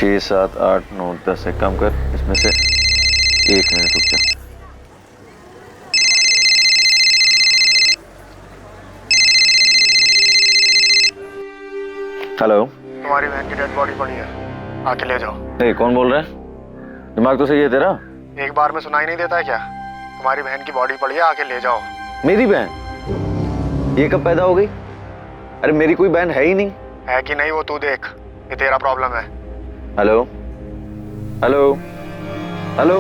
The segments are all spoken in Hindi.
6, 7, 8, 9, 10 है। कम कर, इसमें से 1 मिनट रुक जा। हेलो, तुम्हारी बहन की डेड बॉडी पड़ी है, आके ले जाओ। नहीं, कौन बोल रहा है? दिमाग तो सही है तेरा? एक बार में सुनाई नहीं देता है क्या? तुम्हारी बहन की बॉडी पड़ी है, आके ले जाओ। मेरी बहन? ये कब पैदा हो गई? अरे मेरी कोई बहन है ही नहीं। है कि नहीं वो तू देख, ये तेरा प्रॉब्लम है। Hello hello hello,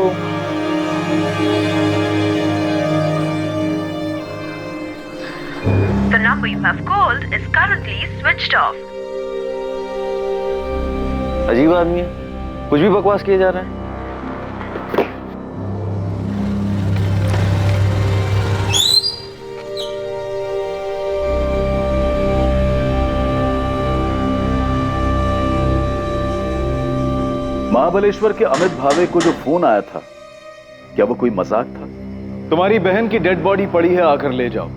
The number you have called is currently switched off. अजीब आदमी है, कुछ भी बकवास किए जा रहा है। महाबलेश्वर के अमित भावे को जो फोन आया था, क्या वो कोई मजाक था? तुम्हारी बहन की डेड बॉडी पड़ी है, आकर ले जाओ।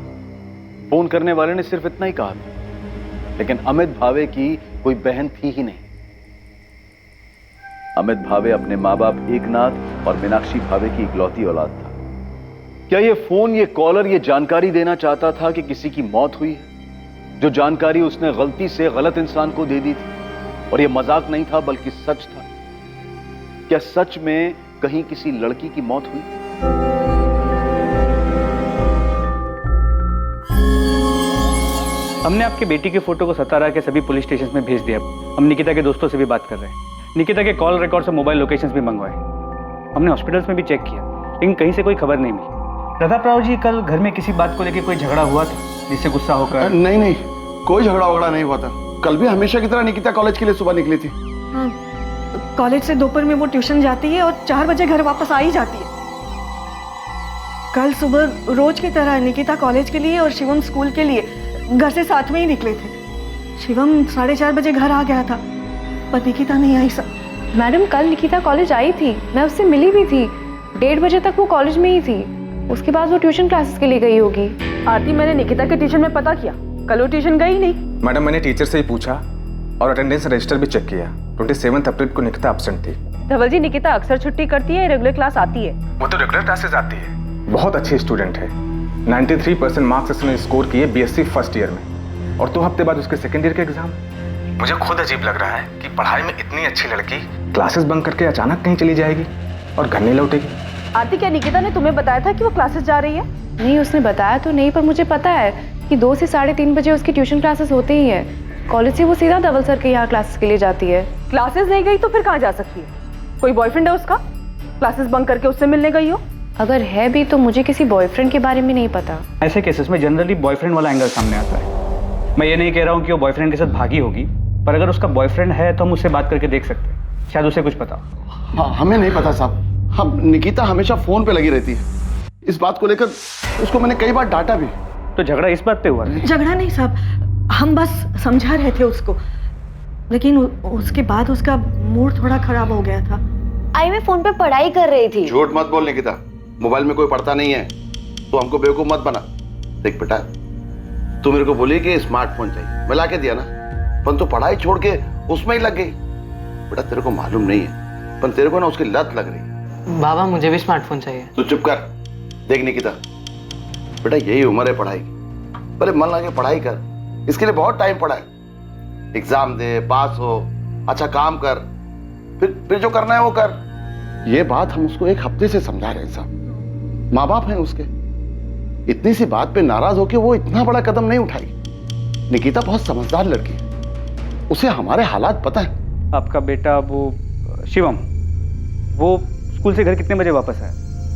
फोन करने वाले ने सिर्फ इतना ही कहा था, लेकिन अमित भावे की कोई बहन थी ही नहीं। अमित भावे अपने माँ बाप एकनाथ और मीनाक्षी भावे की इकलौती औलाद था। क्या ये फोन, ये कॉलर ये जानकारी देना चाहता था कि किसी की मौत हुई है? जो जानकारी उसने गलती से गलत इंसान को दे दी थी, और ये मजाक नहीं था बल्कि सच था। क्या सच में कहीं किसी लड़की की मौत हुई? हमने आपकी बेटी की फोटो को सतारा के सभी पुलिस स्टेशन में भेज दिया। हम निकिता के दोस्तों से भी बात कर रहे हैं। निकिता के कॉल रिकॉर्ड से मोबाइल लोकेशंस भी मंगवाए। हमने हॉस्पिटल्स में भी चेक किया, लेकिन कहीं से कोई खबर नहीं मिली। प्रताप राव जी, कल घर में किसी बात को लेकर कोई झगड़ा हुआ था जिससे गुस्सा होकर? नहीं, कोई झगड़ा वगड़ा नहीं हुआ था। कल भी हमेशा की तरह निकिता कॉलेज के लिए सुबह निकली थी। हाँ, कॉलेज से दोपहर में वो ट्यूशन जाती है और 4 बजे घर वापस आ ही जाती है। कल सुबह रोज की तरह निकिता कॉलेज के लिए और शिवम स्कूल के लिए घर से साथ में ही निकले थे। शिवम 4:30 बजे घर आ गया था, पर निकिता नहीं आई सर। मैडम, कल निकिता कॉलेज आई थी, मैं उससे मिली भी थी। 1:30 बजे तक वो कॉलेज में ही थी। उसके बाद वो ट्यूशन क्लासेस के लिए गई होगी। आरती, मैंने निकिता के ट्यूशन में पता किया, कल वो ट्यूशन गई नहीं। मैडम, मैंने टीचर से ही पूछा और अटेंडेंस रजिस्टर भी चेक किया। 27 अप्रैल को निकिता एब्सेंट थी। धवल जी, निकिता अक्सर छुट्टी करती है, रेगुलर क्लास आती है? वो तो रेगुलर क्लासेस आती है। बहुत अच्छी स्टूडेंट है। 93% मार्क्स उसने स्कोर किए बीएससी फर्स्ट ईयर में, और 2 हफ्ते बाद उसके सेकेंड ईयर के एग्जाम। मुझे खुद अजीब लग रहा है कि पढ़ाई में इतनी अच्छी लड़की क्लासेस बंक करके अचानक कहीं चली जाएगी और घर नहीं लौटेगी। आरती, क्या निकिता ने तुम्हें बताया था कि वो क्लासेस जा रही है? नहीं, उसने बताया तो नहीं, पर मुझे पता है कि 2 से 3:30 बजे उसकी ट्यूशन क्लासेस होती ही है। कॉलेज से वो सीधा धवल सर के यहाँ क्लासेस के लिए जाती है। क्लासेस नहीं गई तो फिर कहाँ जा सकती है? कोई बॉयफ्रेंड है उसका? क्लासेस बंक करके उससे मिलने गई हो? अगर है भी तो मुझे किसी बॉयफ्रेंड के बारे में नहीं पता। ऐसे केसेस में जनरली बॉयफ्रेंड वाला एंगल सामने आता है। मैं ये नहीं कह रहा हूँ कि वो बॉयफ्रेंड के साथ भागी होगी, पर अगर उसका बॉयफ्रेंड है तो हम उससे बात करके देख सकते हैं, शायद उसे कुछ पता। हाँ, हमें नहीं पता साहब। हम निकिता हमेशा फोन पे लगी रहती है। इस बात को लेकर उसको मैंने कई बार डांटा भी। तो झगड़ा इस बात पे हुआ? झगड़ा नहीं साहब, हम बस समझा रहे थे उसको, लेकिन उसके बाद उसका मूड थोड़ा खराब हो गया था। आई मैं फोन पे पढ़ाई कर रही थी। झूठ मत बोल निकिता, मोबाइल में कोई पढ़ता नहीं है। तो हमको बेवकूफ मत बना। देख बेटा, तू मेरे को बोली कि स्मार्टफोन चाहिए, मैं ला के दिया ना, पर तू पढ़ाई छोड़ के उसमें ही लग गई। बेटा, तेरे को मालूम नहीं है, पर तेरे को ना उसकी लत लग रही है। बाबा, मुझे भी स्मार्टफोन चाहिए। तू चुप कर। देख निकिता, बेटा यही उम्र है पढ़ाई की, पहले मन लगा के पढ़ाई कर। इसके लिए बहुत टाइम पड़ा है। एग्जाम दे, पास हो, अच्छा काम कर, फिर जो करना है वो कर। ये बात हम उसको 1 हफ्ते से समझा रहे हैं साहब। माँ बाप हैं उसके, इतनी सी बात पे नाराज होके वो इतना बड़ा कदम नहीं उठाएगी। निकिता बहुत समझदार लड़की है, उसे हमारे हालात पता है। आपका बेटा वो शिवम, वो स्कूल से घर कितने बजे वापस आया?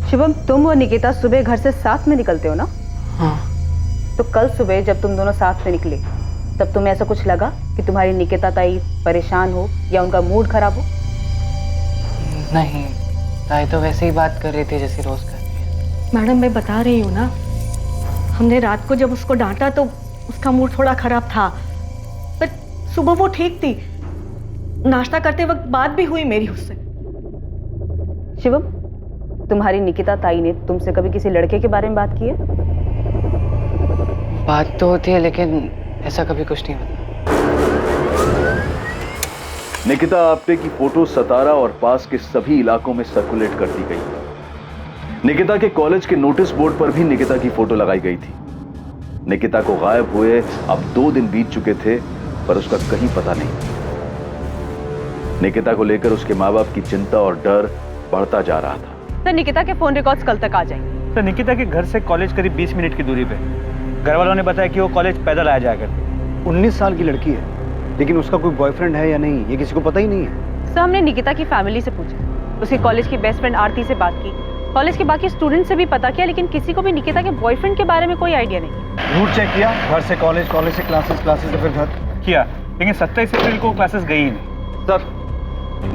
शिवम, तुम और निकिता सुबह घर से साथ में निकलते हो ना? हाँ। तो कल सुबह जब तुम दोनों साथ में निकले, तब तुम्हें ऐसा कुछ लगा कि तुम्हारी निकिता ताई परेशान हो या उनका मूड खराब हो? नहीं, ताई तो वैसे ही बात कर रही थी जैसे रोज करती है। मैडम, मैं बता रही हूँ ना, हमने रात को जब उसको डांटा तो उसका मूड थोड़ा खराब था, पर सुबह वो ठीक थी। नाश्ता करते वक्त बात भी हुई मेरी उससे। शिवम, तुम्हारी निकिता ताई ने तुमसे कभी किसी लड़के के बारे में बात की है? बात तो होती है, लेकिन ऐसा कभी कुछ नहीं होता। निकिता आप्टे की फोटो सतारा और पास के सभी इलाकों में सर्कुलेट कर दी गई। निकिता के कॉलेज के नोटिस बोर्ड पर भी निकिता की फोटो लगाई गई थी। निकिता को गायब हुए अब 2 दिन बीत चुके थे, पर उसका कहीं पता नहीं। निकिता को लेकर उसके माँ बाप की चिंता और डर बढ़ता जा रहा था। सर, निकिता के फोन रिकॉर्ड्स कल तक आ जाएंगे। सर, निकिता के घर से कॉलेज करीब 20 मिनट की दूरी पे। घर वालों ने बताया कि वो कॉलेज पैदल आया जाया करती। 19 साल की लड़की है, लेकिन उसका कोई बॉयफ्रेंड है या नहीं ये किसी को पता ही नहीं है। सर, हमने निकिता की फैमिली से पूछा, उसकी कॉलेज की बेस्ट फ्रेंड आरती से बात की, कॉलेज के बाकी स्टूडेंट से भी पता किया, लेकिन किसी को भी निकिता के बॉयफ्रेंड के बारे में कोई आइडिया नहीं। रूट चेक किया, घर से कॉलेज, कॉलेज से क्लासेस, क्लासेस से फिर घर किया, लेकिन 27 अप्रैल को क्लासेस गई ही नहीं। सर,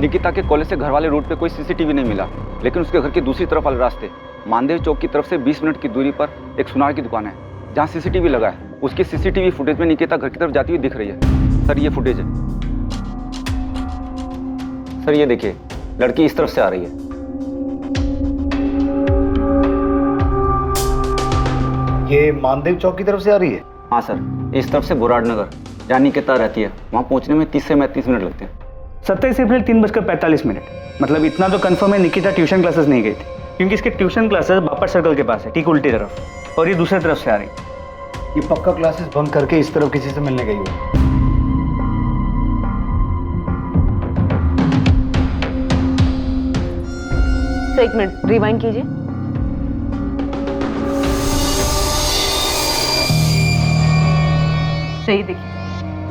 निकिता के कॉलेज से घर वाले रूट पे कोई सीसीटीवी नहीं मिला, लेकिन उसके घर की दूसरी तरफ वाले रास्ते मानदेव चौक की तरफ से 20 मिनट की दूरी पर एक सुनार की दुकान है जहाँ सीसीटीवी लगा है। उसकी सीसीटीवी फुटेज में निकिता घर की तरफ जाती हुई दिख रही है। सर, ये फुटेज है। सर, ये देखिए, लड़की इस तरफ से आ रही है। ये मानदेव चौक की तरफ से आ रही है? हाँ सर, इस तरफ से बुराड़ नगर जहाँ निकिता रहती है, वहाँ पहुँचने में 30 से 35 मिनट लगते हैं। 27 अप्रैल 3:45। मतलब इतना तो कंफर्म है निकिता ट्यूशन क्लासेस नहीं गई थी, क्योंकि इसके ट्यूशन क्लासेस बापट सर्कल के पास है, ठीक उल्टी तरफ, और ये दूसरी तरफ से आ रही। ये पक्का क्लासेस बंक करके इस तरफ किसी से मिलने गई हो। सर, 1 मिनट रिवाइंड कीजिए। सही देखिए,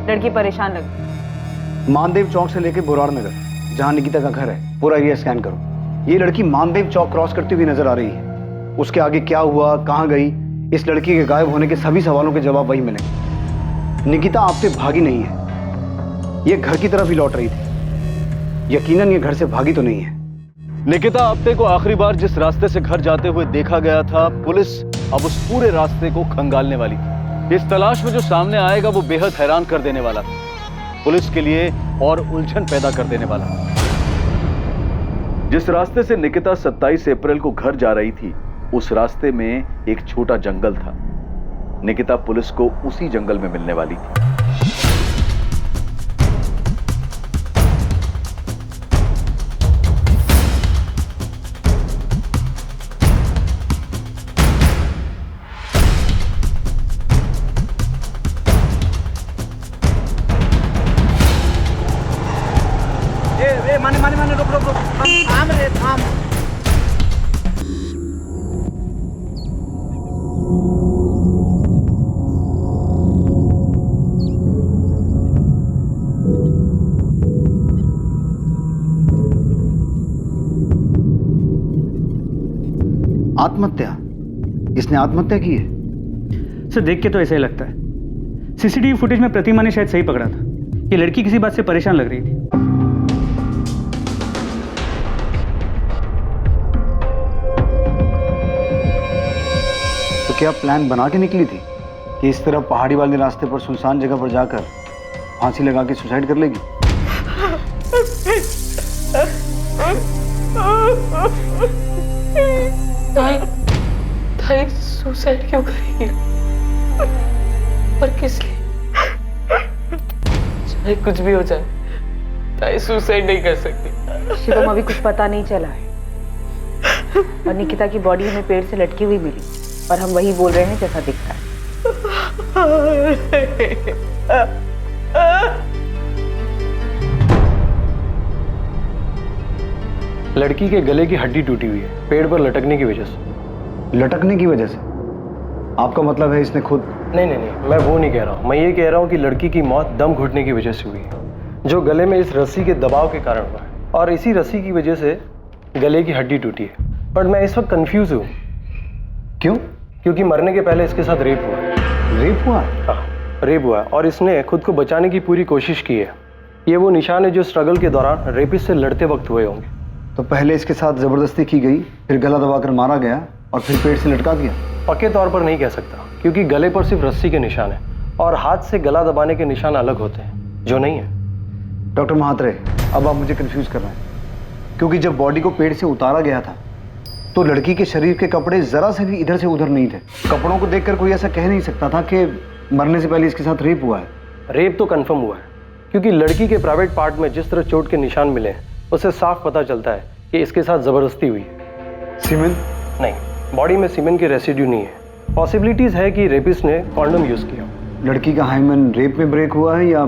लड़की परेशान लग रही। मानदेव चौक से लेके बुराड़ नगर जहाँ निकिता का घर है, पूरा एरिया स्कैन करो। ये लड़की मानदेव चौक क्रॉस करती हुई नजर आ रही है। उसके आगे क्या हुआ, कहाँ गई, इस लड़की के गायब होने के सभी सवालों के जवाब वही मिलेंगे। निकिता आपसे भागी नहीं है, ये घर की तरफ ही लौट रही थी। यकीनन ये घर से भागी तो नहीं है। निकिता आप्टे को आखिरी बार जिस रास्ते से घर जाते हुए देखा गया था, पुलिस अब उस पूरे रास्ते को खंगालने वाली थी। इस तलाश में जो सामने आएगा वो बेहद हैरान कर देने वाला था, पुलिस के लिए और उलझन पैदा कर देने वाला। जिस रास्ते से निकिता 27 अप्रैल को घर जा रही थी, उस रास्ते में एक छोटा जंगल था। निकिता पुलिस को उसी जंगल में मिलने वाली थी। माने रुक थाम रे थाम। आत्महत्या? इसने आत्महत्या की है? सर, देख के तो ऐसा ही लगता है। सीसीटीवी फुटेज में प्रतिमा ने शायद सही पकड़ा था। ये लड़की किसी बात से परेशान लग रही थी। तो क्या प्लान बना के निकली थी कि इस तरह पहाड़ी वाले रास्ते पर सुनसान जगह पर जाकर फांसी लगा के सुसाइड कर लेगी? ताई सुसाइड क्यों करेगी? पर किस लिए? चाहे कुछ भी हो जाए, ताई सुसाइड नहीं कर सकती। शिवम, अभी कुछ पता नहीं चला है, और निकिता की बॉडी हमें पेड़ से लटकी हुई मिली, और हम वही बोल रहे हैं जैसा दिखता है। लड़की के गले की हड्डी टूटी हुई है, पेड़ पर लटकने की वजह से। लटकने की वजह से? आपका मतलब है इसने खुद? नहीं, मैं वो नहीं कह रहा हूँ। मैं ये कह रहा हूँ कि लड़की की मौत दम घुटने की वजह से हुई है, जो गले में इस रस्सी के दबाव के कारण हुआ है, और इसी रस्सी की वजह से गले की हड्डी टूटी है। पर मैं इस वक्त कंफ्यूज हूँ। क्यों? क्योंकि मरने के पहले इसके साथ रेप हुआ है। रेप हुआ? हाँ, रेप हुआ है, और इसने खुद को बचाने की पूरी कोशिश की है। ये वो निशान है जो स्ट्रगल के दौरान रेपिस्ट से लड़ते वक्त हुए होंगे। तो पहले इसके साथ जबरदस्ती की गई, फिर गला दबाकर मारा गया, और फिर पेड़ से लटका दिया? पक्के तौर पर नहीं कह सकता, क्योंकि गले पर सिर्फ रस्सी के निशान है और हाथ से गला दबाने के निशान अलग होते हैं, जो नहीं है। डॉक्टर महात्रे, अब आप मुझे कंफ्यूज कर रहे हैं, क्योंकि जब बॉडी को पेड़ से उतारा गया था तो लड़की के शरीर के कपड़े जरा से भी इधर से उधर नहीं थे। कपड़ों को देखकर कोई ऐसा कह नहीं सकता था कि मरने से पहले इसके साथ रेप हुआ है। रेप तो कंफर्म हुआ है, क्योंकि लड़की के प्राइवेट पार्ट में जिस तरह चोट के निशान मिले हैं उससे साफ पता चलता है कि इसके साथ जबरदस्ती हुई है। सीमेंट? नहीं, बॉडी में सीमेंट के रेसिड्यू नहीं है। पॉसिबिलिटीज है कि रेपिस्ट ने कॉन्डम यूज किया। लड़की का हाइमन रेप में ब्रेक हुआ है या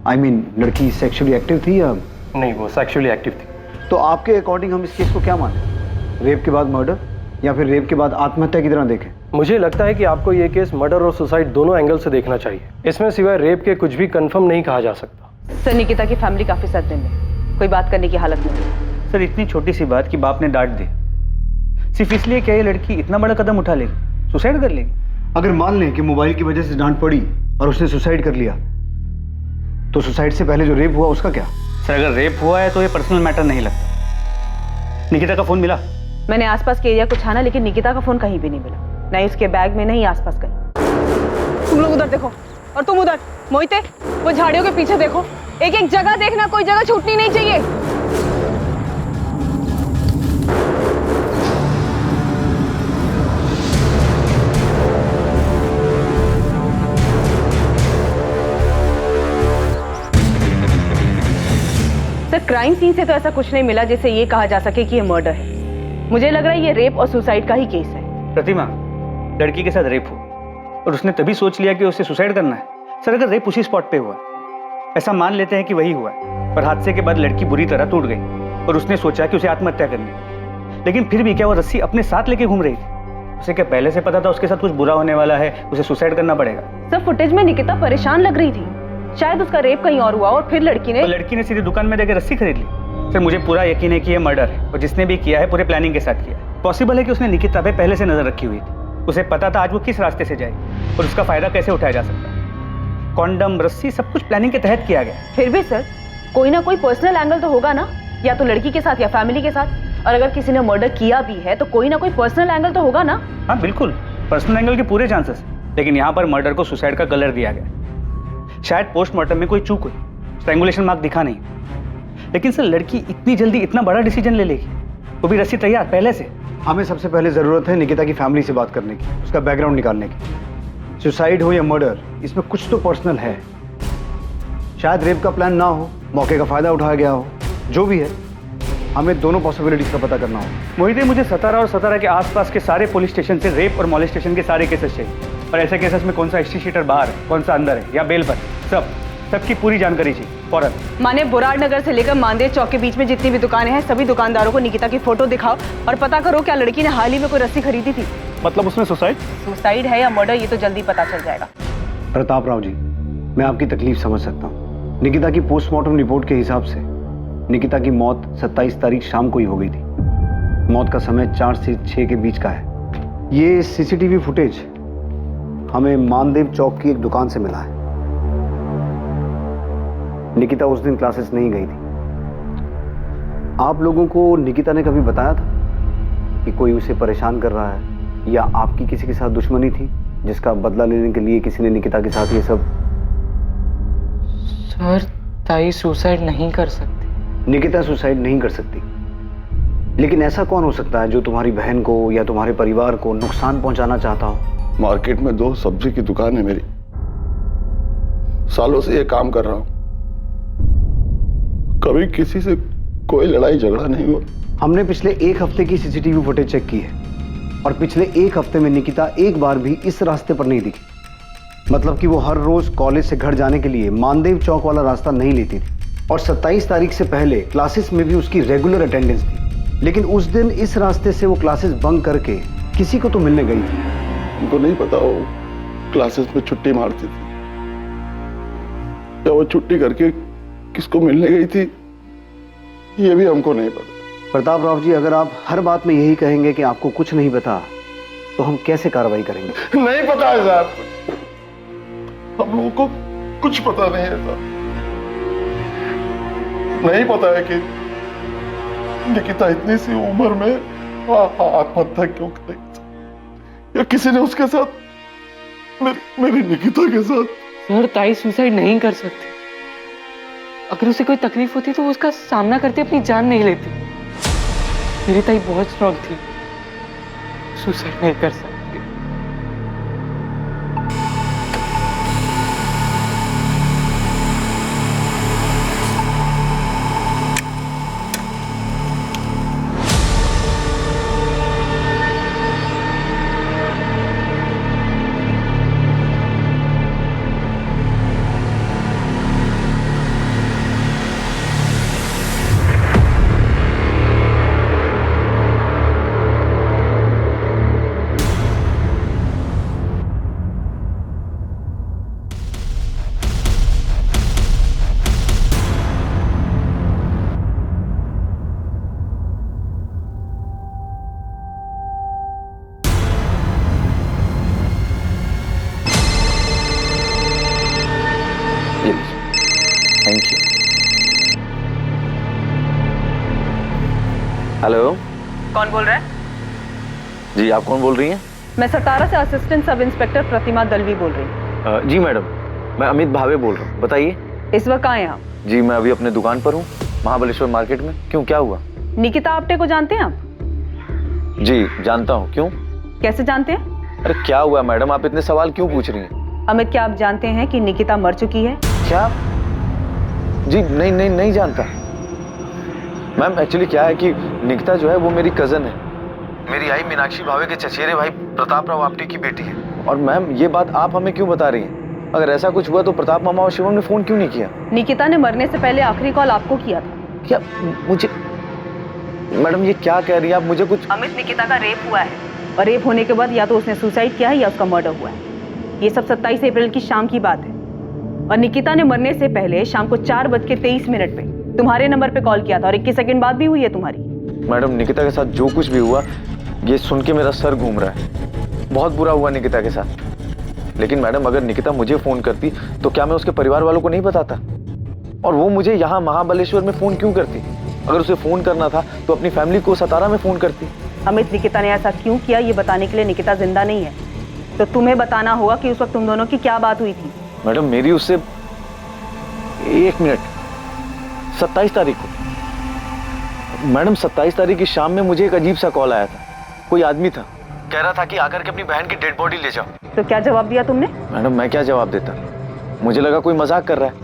लड़की सेक्सुअली एक्टिव थी या? नहीं, वो सेक्सुअली एक्टिव थी। तो आपके अकॉर्डिंग हम इस केस को क्या माने? रेप के बाद मर्डर या फिर रेप के बाद आत्महत्या की तरह देखें? मुझे लगता है कि आपको ये केस मर्डर और सुसाइड दोनों एंगल से देखना चाहिए। इसमें सिवाय रेप के कुछ भी कंफर्म नहीं कहा जा सकता। सर, निकिता की फैमिली काफी सदमे में, कोई बात करने की हालत नहीं है। सर, इतनी छोटी सी बात कि बाप ने डांट दी, सिर्फ इसलिए क्या ये लड़की इतना बड़ा कदम उठा लेगी, सुसाइड कर लेगी? अगर मान लें कि मोबाइल की वजह से डांट पड़ी और उसने सुसाइड कर लिया, तो सुसाइड से पहले जो रेप हुआ उसका क्या? सर, अगर रेप हुआ है तो ये पर्सनल मैटर नहीं लगता। निकिता का फोन मिला? मैंने आसपास के एरिया को छाना, लेकिन निकिता का फोन कहीं भी नहीं मिला, नहीं उसके बैग में, नहीं आसपास कहीं। तुम लोग उधर देखो और तुम उधर। मोहिते, वो झाड़ियों के पीछे देखो, एक एक जगह देखना, कोई जगह छूटनी नहीं चाहिए। सर, क्राइम सीन से तो ऐसा कुछ नहीं मिला जिससे ये कहा जा सके कि ये मर्डर है। मुझे लग रहा है ये रेप और सुसाइड का ही केस है। प्रतिमा, लड़की के साथ रेप हो और उसने तभी सोच लिया कि उसे सुसाइड करना है। सर, अगर रेप उसी स्पॉट पे हुआ, ऐसा मान लेते हैं कि वही हुआ है, पर हादसे के बाद लड़की बुरी तरह टूट गई और उसने सोचा कि उसे आत्महत्या करनी है, लेकिन फिर भी क्या वो रस्सी अपने साथ लेके घूम रही थी? उसे क्या पहले से पता था उसके साथ कुछ बुरा होने वाला है, उसे सुसाइड करना पड़ेगा? सर, फुटेज में निकिता परेशान लग रही थी, शायद उसका रेप कहीं और हुआ और फिर लड़की ने सीधे दुकान में देकर रस्सी खरीद ली। सर, मुझे पूरा यकीन है कि ये मर्डर है और जिसने भी किया है पूरे प्लानिंग के साथ किया। पॉसिबल है कि उसने निकिता पे पहले से नजर रखी हुई थी, उसे पता था आज वो किस रास्ते से जाएगी और उसका फायदा कैसे उठाया जा सकता है। कॉन्डम, रस्सी, सब कुछ प्लानिंग के तहत किया गया। फिर भी सर, कोई ना कोई पर्सनल एंगल तो होगा ना, या तो लड़की के साथ या फैमिली के साथ। और अगर किसी ने मर्डर किया भी है तो कोई ना कोई पर्सनल एंगल तो होगा ना। हाँ बिल्कुल, पर्सनल एंगल के पूरे चांसेस, लेकिन यहाँ पर मर्डर को सुसाइड का कलर दिया गया। शायद पोस्टमार्टम में कोई चूक हुई, स्ट्रैंगुलेशन मार्क दिखा नहीं, लेकिन सर लड़की इतनी जल्दी इतना बड़ा डिसीजन ले लेगी, वो भी रस्सी तैयार पहले से? हमें सबसे पहले जरूरत है निकिता की फैमिली से बात करने की, उसका बैकग्राउंड निकालने की। सुसाइड हो या मर्डर, इसमें कुछ तो पर्सनल है। शायद रेप का प्लान ना हो, मौके का फायदा उठाया गया हो, जो भी है हमें दोनों पॉसिबिलिटीज का पता करना हो। मोहित, मुझे सतारा और सतारा के आसपास के सारे पुलिस स्टेशन से रेप और मॉलेस्टेशन के सारे केसेस चाहिए, और ऐसे केसेस में कौन सा हिस्ट्री शीटर बाहर है, कौन सा अंदर है या बेल पर, सबकी पूरी जानकारी चाहिए फौरन। माने बुराड़ नगर से लेकर मानदेव चौक के बीच में जितनी भी दुकानें हैं, सभी दुकानदारों को निकिता की फोटो दिखाओ और पता करो क्या लड़की ने हाल ही में कोई रस्सी खरीदी थी। मतलब उसमें सुसाइड है या मर्डर, ये तो जल्दी पता चल जाएगा। प्रताप राव जी, मैं आपकी तकलीफ समझ सकता हूँ। निकिता की पोस्टमार्टम रिपोर्ट के हिसाब से निकिता की मौत 27 तारीख शाम को ही हो गई थी। मौत का समय 4 से 6 के बीच का है। ये सीसीटीवी फुटेज हमें मानदेव चौक की एक दुकान से मिला है। निकिता उस दिन क्लासेस नहीं गई थी। आप लोगों को निकिता ने कभी बताया था कि कोई उसे परेशान कर रहा है या आपकी किसी के साथ दुश्मनी थी जिसका बदला लेने के लिए किसी ने निकिता के साथ ये सब? सर, ताई सुसाइड नहीं कर सकती। निकिता सुसाइड नहीं कर सकती, लेकिन ऐसा कौन हो सकता है जो तुम्हारी बहन को या तुम्हारे परिवार को नुकसान पहुंचाना चाहता हो? मार्केट में 2 सब्जी की दुकान है मेरी, सालों से ये काम कर रहा हूं, कभी किसी से कोई लड़ाई झगड़ा नहीं हुआ। हमने पिछले 1 हफ्ते की सीसीटीवी फुटेज चेक की है और पिछले 1 हफ्ते में निकिता एक बार भी इस रास्ते पर नहीं दिखी। मतलब कि वो हर रोज कॉलेज से घर जाने के लिए मानदेव चौक वाला रास्ता नहीं लेती थी और 27 तारीख से पहले क्लासेस में भी उसकी रेगुलर अटेंडेंस थी, लेकिन उस दिन इस रास्ते से वो क्लासेस बंक करके किसी को तो मिलने गई थी। उनको नहीं पता वो क्लासेस में छुट्टी मारती थी या वो छुट्टी करके किसको मिलने गई थी, ये भी हमको नहीं पता। प्रताप राव जी, अगर आप हर बात में यही कहेंगे कि आपको कुछ नहीं पता, तो हम कैसे कार्रवाई करेंगे? नहीं पता है साहब, हम लोगों को कुछ पता नहीं है साहब। नहीं पता है कि निकिता इतनी सी उम्र में आत्महत्या क्यों करेगी या किसी ने उसके साथ मेरी निकिता के साथ। सर, ताई सुसाइड नहीं कर सकती। अगर उसे कोई तकलीफ होती तो वो उसका सामना करते अपनी जान नहीं लेती। मेरी ताई बहुत स्ट्रांग थी, सुसाइड नहीं कर सकती। हेलो, कौन बोल रहा है? जी आप कौन बोल रही हैं? मैं सतारा से असिस्टेंट सब इंस्पेक्टर प्रतिमा दलवी बोल रही हूँ। जी मैडम, मैं अमित भावे बोल रहा हूँ, बताइए। इस वक्त कहाँ हैं आप? जी मैं अभी अपने दुकान पर हूँ, महाबलेश्वर मार्केट में। क्यों, क्या हुआ? निकिता आप्टे को जानते हैं आप? जी जानता हूँ। क्यों? कैसे जानते हैं? अरे क्या हुआ मैडम, आप इतने सवाल क्यों पूछ रही हैं? अमित, क्या आप जानते हैं कि निकिता मर चुकी है? क्या? जी नहीं जानता मैम। एक्चुअली क्या है कि निकिता जो है वो मेरी कजन है, मेरी आई मीनाक्षी भावे के चचेरे भाई प्रताप राव आप्टे की बेटी है। और मैम ये बात आप हमें क्यों बता रही हैं? अगर ऐसा कुछ हुआ तो प्रताप मामा और शिवम ने फोन क्यों नहीं किया? निकिता ने मरने से पहले आखिरी कॉल आपको किया था। क्या? मुझे मैडम ये क्या कह रही हैं आप? मुझे कुछ... अमित, निकिता का रेप हुआ है और रेप होने के बाद या तो उसने सुसाइड किया है या उसका मर्डर हुआ है। ये सब 27 अप्रैल की शाम की बात है और निकिता ने मरने से पहले शाम को 4:23 पे तुम्हारे नंबर पे कॉल किया था और 21 सेकंड बाद भी हुई है तुम्हारी। मैडम निकिता के साथ जो कुछ भी हुआ ये सुन के मेरा सर घूम रहा है। बहुत बुरा हुआ निकिता के साथ। लेकिन मैडम अगर निकिता मुझे फोन करती तो क्या मैं उसके परिवार वालों को नहीं बताता? और वो मुझे यहाँ महाबलेश्वर में फोन क्यों करती? अगर उसे फोन करना था तो अपनी फैमिली को सतारा में फोन करती। अमित, निकिता ने ऐसा क्यों किया ये बताने के लिए निकिता जिंदा नहीं है, तो तुम्हें बताना होगा कि उस वक्त तुम दोनों की क्या बात हुई थी। मैडम मेरी उससे 1 मिनट 27 तारीख को मैडम 27 तारीख की शाम में मुझे एक अजीब सा कॉल आया था। कोई आदमी था, कह रहा था कि आकर के अपनी बहन की डेड बॉडी ले जाओ। तो क्या जवाब दिया तुमने? मैडम मैं क्या जवाब देता, मुझे लगा कोई मजाक कर रहा है।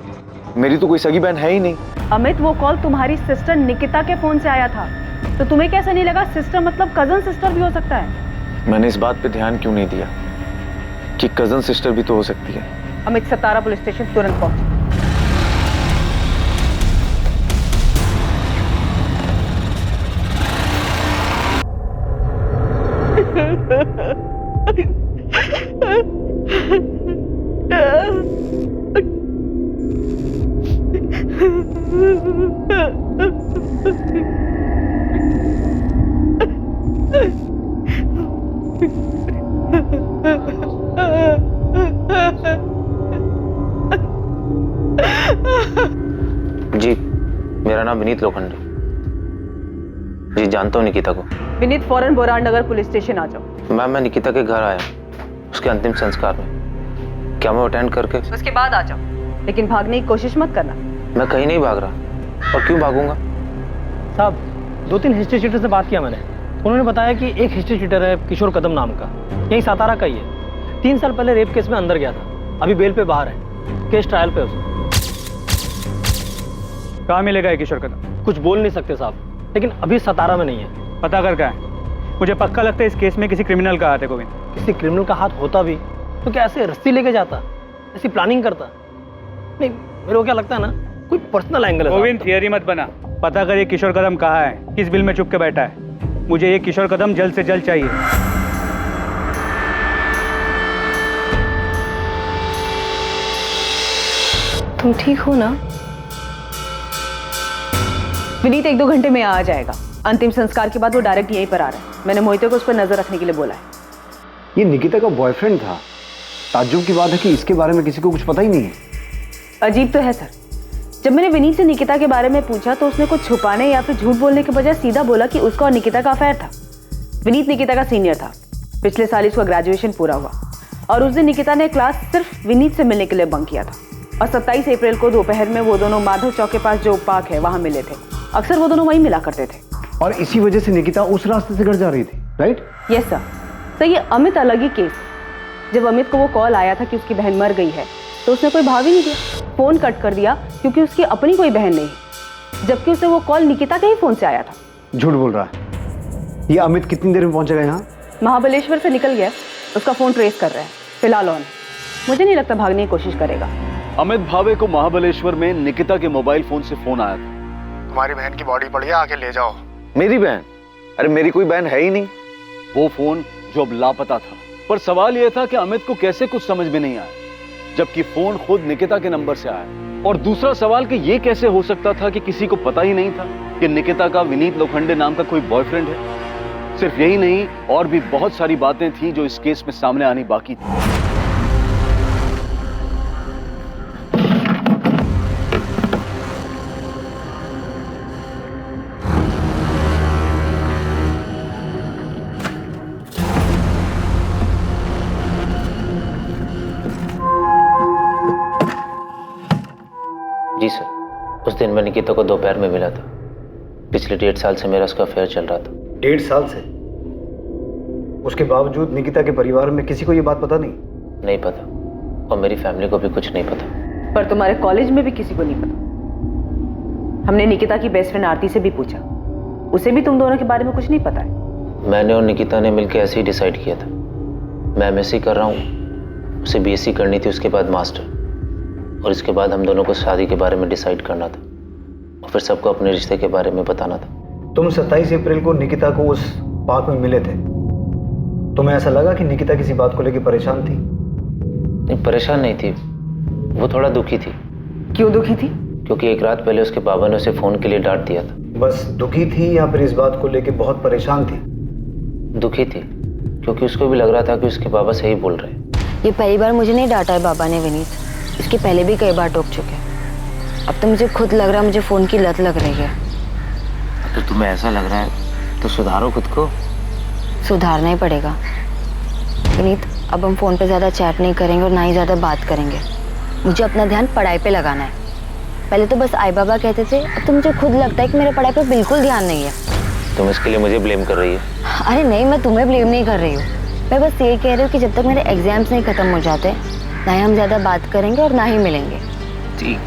मेरी तो कोई सगी बहन है ही नहीं। अमित, वो कॉल तुम्हारी सिस्टर निकिता के फोन से आया था, तो तुम्हें कैसे नहीं लगा सिस्टर मतलब कजन सिस्टर भी हो सकता है? मैंने इस बात पे ध्यान क्यों नहीं दिया कि कजन सिस्टर भी तो हो सकती है। अमित, सतारा पुलिस स्टेशन तुरंत पहुंचे। जी मेरा नाम विनीत लोखंडे। जी जानता हूँ निकिता को। विनीत, फौरन बोरान नगर पुलिस स्टेशन आ जाओ। मैम मैं निकिता के घर आया उसके अंतिम संस्कार में, क्या मैं अटेंड करके? उसके बाद आ जाओ, लेकिन भागने की कोशिश मत करना। मैं कहीं नहीं भाग रहा। और क्यों भागूंगा? साहब 2-3 हिस्ट्री शीटर से बात किया मैंने, उन्होंने बताया कि एक हिस्ट्री शीटर है किशोर कदम नाम का, यही सातारा का ही है। 3 साल पहले रेप केस में अंदर गया था, अभी बेल पे बाहर है, केस ट्रायल पे उसका। कहाँ मिलेगा ये किशोर कदम? कुछ बोल नहीं सकते साहब, लेकिन अभी सतारा में नहीं है। पता कर क्या है? मुझे पक्का लगता है इस केस में किसी क्रिमिनल का हाथ है। गोविंद, किसी क्रिमिनल का हाथ होता भी तो क्या ऐसे रस्सी लेके जाता, ऐसी प्लानिंग करता? नहीं, मेरे को क्या लगता है ना, कोई पर्सनल एंगल है। गोविंद थियरी मत बना, पता कर ये किशोर कदम कहाँ है, किस बिल में चुप के बैठा है। मुझे ये किशोर कदम जल्द से जल्द चाहिए। तुम ठीक हो ना? विनीत 1-2 घंटे में आ जाएगा। अंतिम संस्कार के बाद वो डायरेक्ट यहीं पर आ रहा है। मैंने मोहिते को उस पर नजर रखने के लिए बोला है। ये निकिता का बॉयफ्रेंड था। ताज्जुब की बात है कि इसके बारे में किसी को कुछ पता ही नहीं है। अजीब तो है सर। जब मैंने विनीत से निकिता के बारे में पूछा तो उसने कुछ छुपाने या फिर झूठ बोलने के बजाय सीधा बोला कि उसका और निकिता का अफेयर था। विनीत निकिता का सीनियर था, पिछले साल इसका ग्रेजुएशन पूरा हुआ और उस दिन निकिता ने क्लास सिर्फ विनीत से मिलने के लिए बंक किया था। और 27 अप्रैल को दोपहर में वो दोनों माधव चौक के पास जो पार्क है वहां मिले थे। अक्सर वो दोनों वहीं मिला करते थे। और इसी वजह से निकिता उस रास्ते से घर जा रही थी, राइट? Yes sir. तो ये अमित अलग ही केस। जब अमित को वो कॉल आया था कि उसकी बहन मर गई है तो उसने कोई भाव ही नहीं दिया, फोन कट कर दिया क्योंकि उसकी अपनी कोई बहन नहीं, जबकि उसे वो कॉल निकिता के ही फोन से आया था। झूठ बोल रहा है। ये अमित कितनी देर में पहुंचेगा यहाँ? महाबलेश्वर से निकल गया, उसका फोन ट्रेस कर रहे हैं फिलहाल ऑन। मुझे नहीं लगता भागने की कोशिश करेगा। अमित भावे को महाबलेश्वर में निकिता के मोबाइल फोन से फोन आया था। तुम्हारी बहन की बॉडी पड़ी है, आके ले जाओ। मेरी बहन? अरे मेरी कोई बहन है ही नहीं। वो फोन जो अब लापता था, पर सवाल यह था कि अमित को कैसे कुछ समझ में नहीं आया, जबकि फोन खुद निकिता के नंबर से आया। और दूसरा सवाल कि यह कैसे हो सकता था कि किसी को पता ही नहीं था कि निकिता का विनीत लोखंडे नाम का कोई बॉयफ्रेंड है। सिर्फ यही नहीं, और भी बहुत सारी बातें थी जो इस केस में सामने आनी बाकी थी। उस दिन मैं निकिता को दोपहर में मिला था। पिछले 1.5 साल से मेरा उसका अफेयर चल रहा था। 1.5 साल से? उसके बावजूद निकिता के परिवार में किसी को ये बात पता नहीं? नहीं पता, और मेरी फैमिली को भी कुछ नहीं पता। पर तुम्हारे कॉलेज में भी किसी को नहीं पता? हमने निकिता की बेस्ट फ्रेंड आरती से भी पूछा, उसे भी तुम दोनों के बारे में कुछ नहीं पता है। मैंने और निकिता ने मिलकर ऐसे ही डिसाइड किया था। मैं एमएससी कर रहा हूँ, उसे बीएससी करनी थी, उसके बाद मास्टर, और इसके बाद हम दोनों को शादी के बारे में डिसाइड करना था और फिर सबको अपने रिश्ते के बारे में बताना था। तुम 27 अप्रैल को निकिता को उस पार्क में मिले थे। तुम्हें ऐसा लगा कि निकिता किसी बात को लेकर परेशान थी? नहीं, परेशान नहीं थी, वो थोड़ा दुखी थी। क्यों दुखी थी? क्योंकि एक रात पहले उसके बाबा ने उसे फोन के लिए डांट दिया था। बस दुखी थी या फिर इस बात को लेकर बहुत परेशान थी? दुखी थी, क्योंकि उसको भी लग रहा था कि उसके बाबा सही बोल रहे हैं। ये पहली बार मुझे नहीं डांटा है बाबा ने विनीत, इसके पहले भी कई बार टोक चुके। अब तो मुझे खुद लग रहा है मुझे फोन की लत लग रही है। तो तुम्हें ऐसा लग रहा है तो सुधारो खुद को। सुधारना ही पड़ेगा विनीत। अब हम फोन पे ज्यादा चैट नहीं करेंगे और ना ही ज्यादा बात करेंगे। मुझे अपना ध्यान पढ़ाई पे लगाना है। पहले तो बस आई बाबा कहते थे, अब तो मुझे खुद लगता है कि मेरे पढ़ाई पे बिल्कुल ध्यान नहीं है। तुम इसके लिए मुझे ब्लेम कर रही है? अरे नहीं, मैं तुम्हें ब्लेम नहीं कर रही हूँ। मैं बस ये कह रही हूँ कि जब तक मेरे एग्जाम्स नहीं खत्म हो जाते, ना ही हम ज्यादा बात करेंगे और ना ही मिलेंगे। ठीक।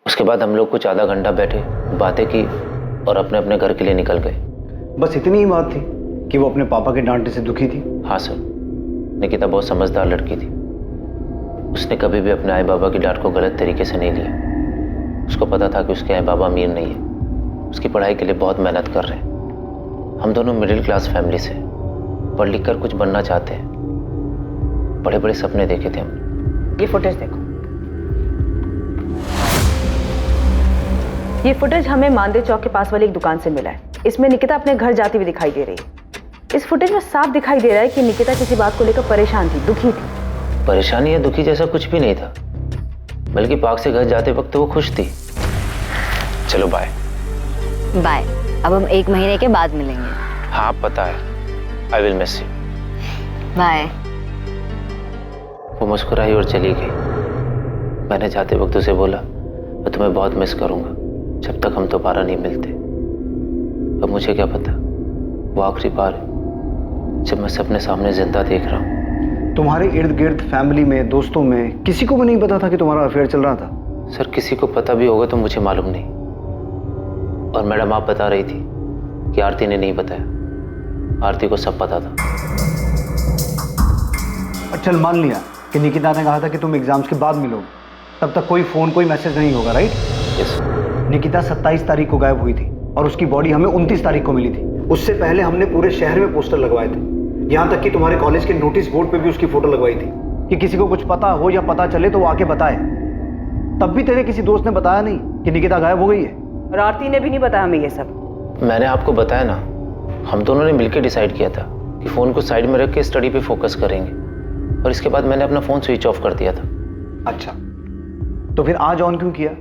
उसके बाद हम लोग कुछ आधा घंटा बैठे, बातें की और अपने अपने घर के लिए निकल गए। बस इतनी ही बात थी कि वो अपने पापा के डांटने से दुखी थी? हाँ सर, निकिता बहुत समझदार लड़की थी। उसने कभी भी अपने आई बाबा की डांट को गलत तरीके से नहीं लिया। उसको पता था कि उसके आई बाबा अमीर नहीं है, उसकी पढ़ाई के लिए बहुत मेहनत कर रहे हैं। हम दोनों मिडिल क्लास फैमिली से, पढ़ लिख कर कुछ बनना चाहते हैं। बड़े बड़े सपने देखे थे हमने। ये फुटेज देखो। ये फुटेज हमें मानदेव चौक के पास वाली एक दुकान से मिला है। इसमें निकिता अपने घर जाती हुई दिखाई दे रही है। इस फुटेज में साफ दिखाई दे रहा है कि निकिता किसी बात को लेकर परेशान थी, दुखी थी। परेशानी या दुखी जैसा कुछ भी नहीं था, बल्कि पार्क से घर जाते वक्त वो खुश थी। चलो बाय। बाय। अब हम 1 महीने के बाद मिलेंगे। हाँ पता है, I will miss you. Bye. वो मुस्कुराई और चली गई। मैंने जाते वक्त उसे बोला, मैं तुम्हें बहुत मिस करूंगा जब तक हम दोबारा नहीं मिलते। अब मुझे क्या पता, वो आखिरी बार है जब मैं सपने सामने जिंदा देख रहा हूँ। तुम्हारे इर्द गिर्द फैमिली में, दोस्तों में किसी को भी नहीं पता था कि तुम्हारा अफेयर चल रहा था? सर किसी को पता भी होगा तो मुझे मालूम नहीं। और मैडम आप बता रही थी कि आरती ने नहीं बताया। आरती को सब पता था। चल मान लिया कि निकिता ने कहा था कि तुम एग्जाम्स के बाद मिलोगे, तब तक कोई फोन कोई मैसेज नहीं होगा, राइट? यस। निकिता 27 तारीख को गायब हुई थी और उसकी बॉडी हमें 29 तारीख को मिली थी। उससे पहले हमने पूरे शहर में पोस्टर लगवाए थे, यहाँ तक कि तुम्हारे कॉलेज के नोटिस बोर्ड पे भी उसकी फोटो लगवाई थी कि किसी को कुछ पता हो या पता चले तो वो आके बताए। तब भी तेरे किसी दोस्त ने बताया नहीं कि निकिता गायब हो गई है? और आरती ने भी नहीं बताया हमें ये सब। मैंने आपको बताया ना, हम दोनों ने मिलकर डिसाइड किया था कि फोन को साइड में रख के स्टडी पे फोकस करेंगे, और इसके बाद मैंने अपना फोन स्विच ऑफ कर दिया था। अच्छा, तो फिर आज ऑन क्यों किया?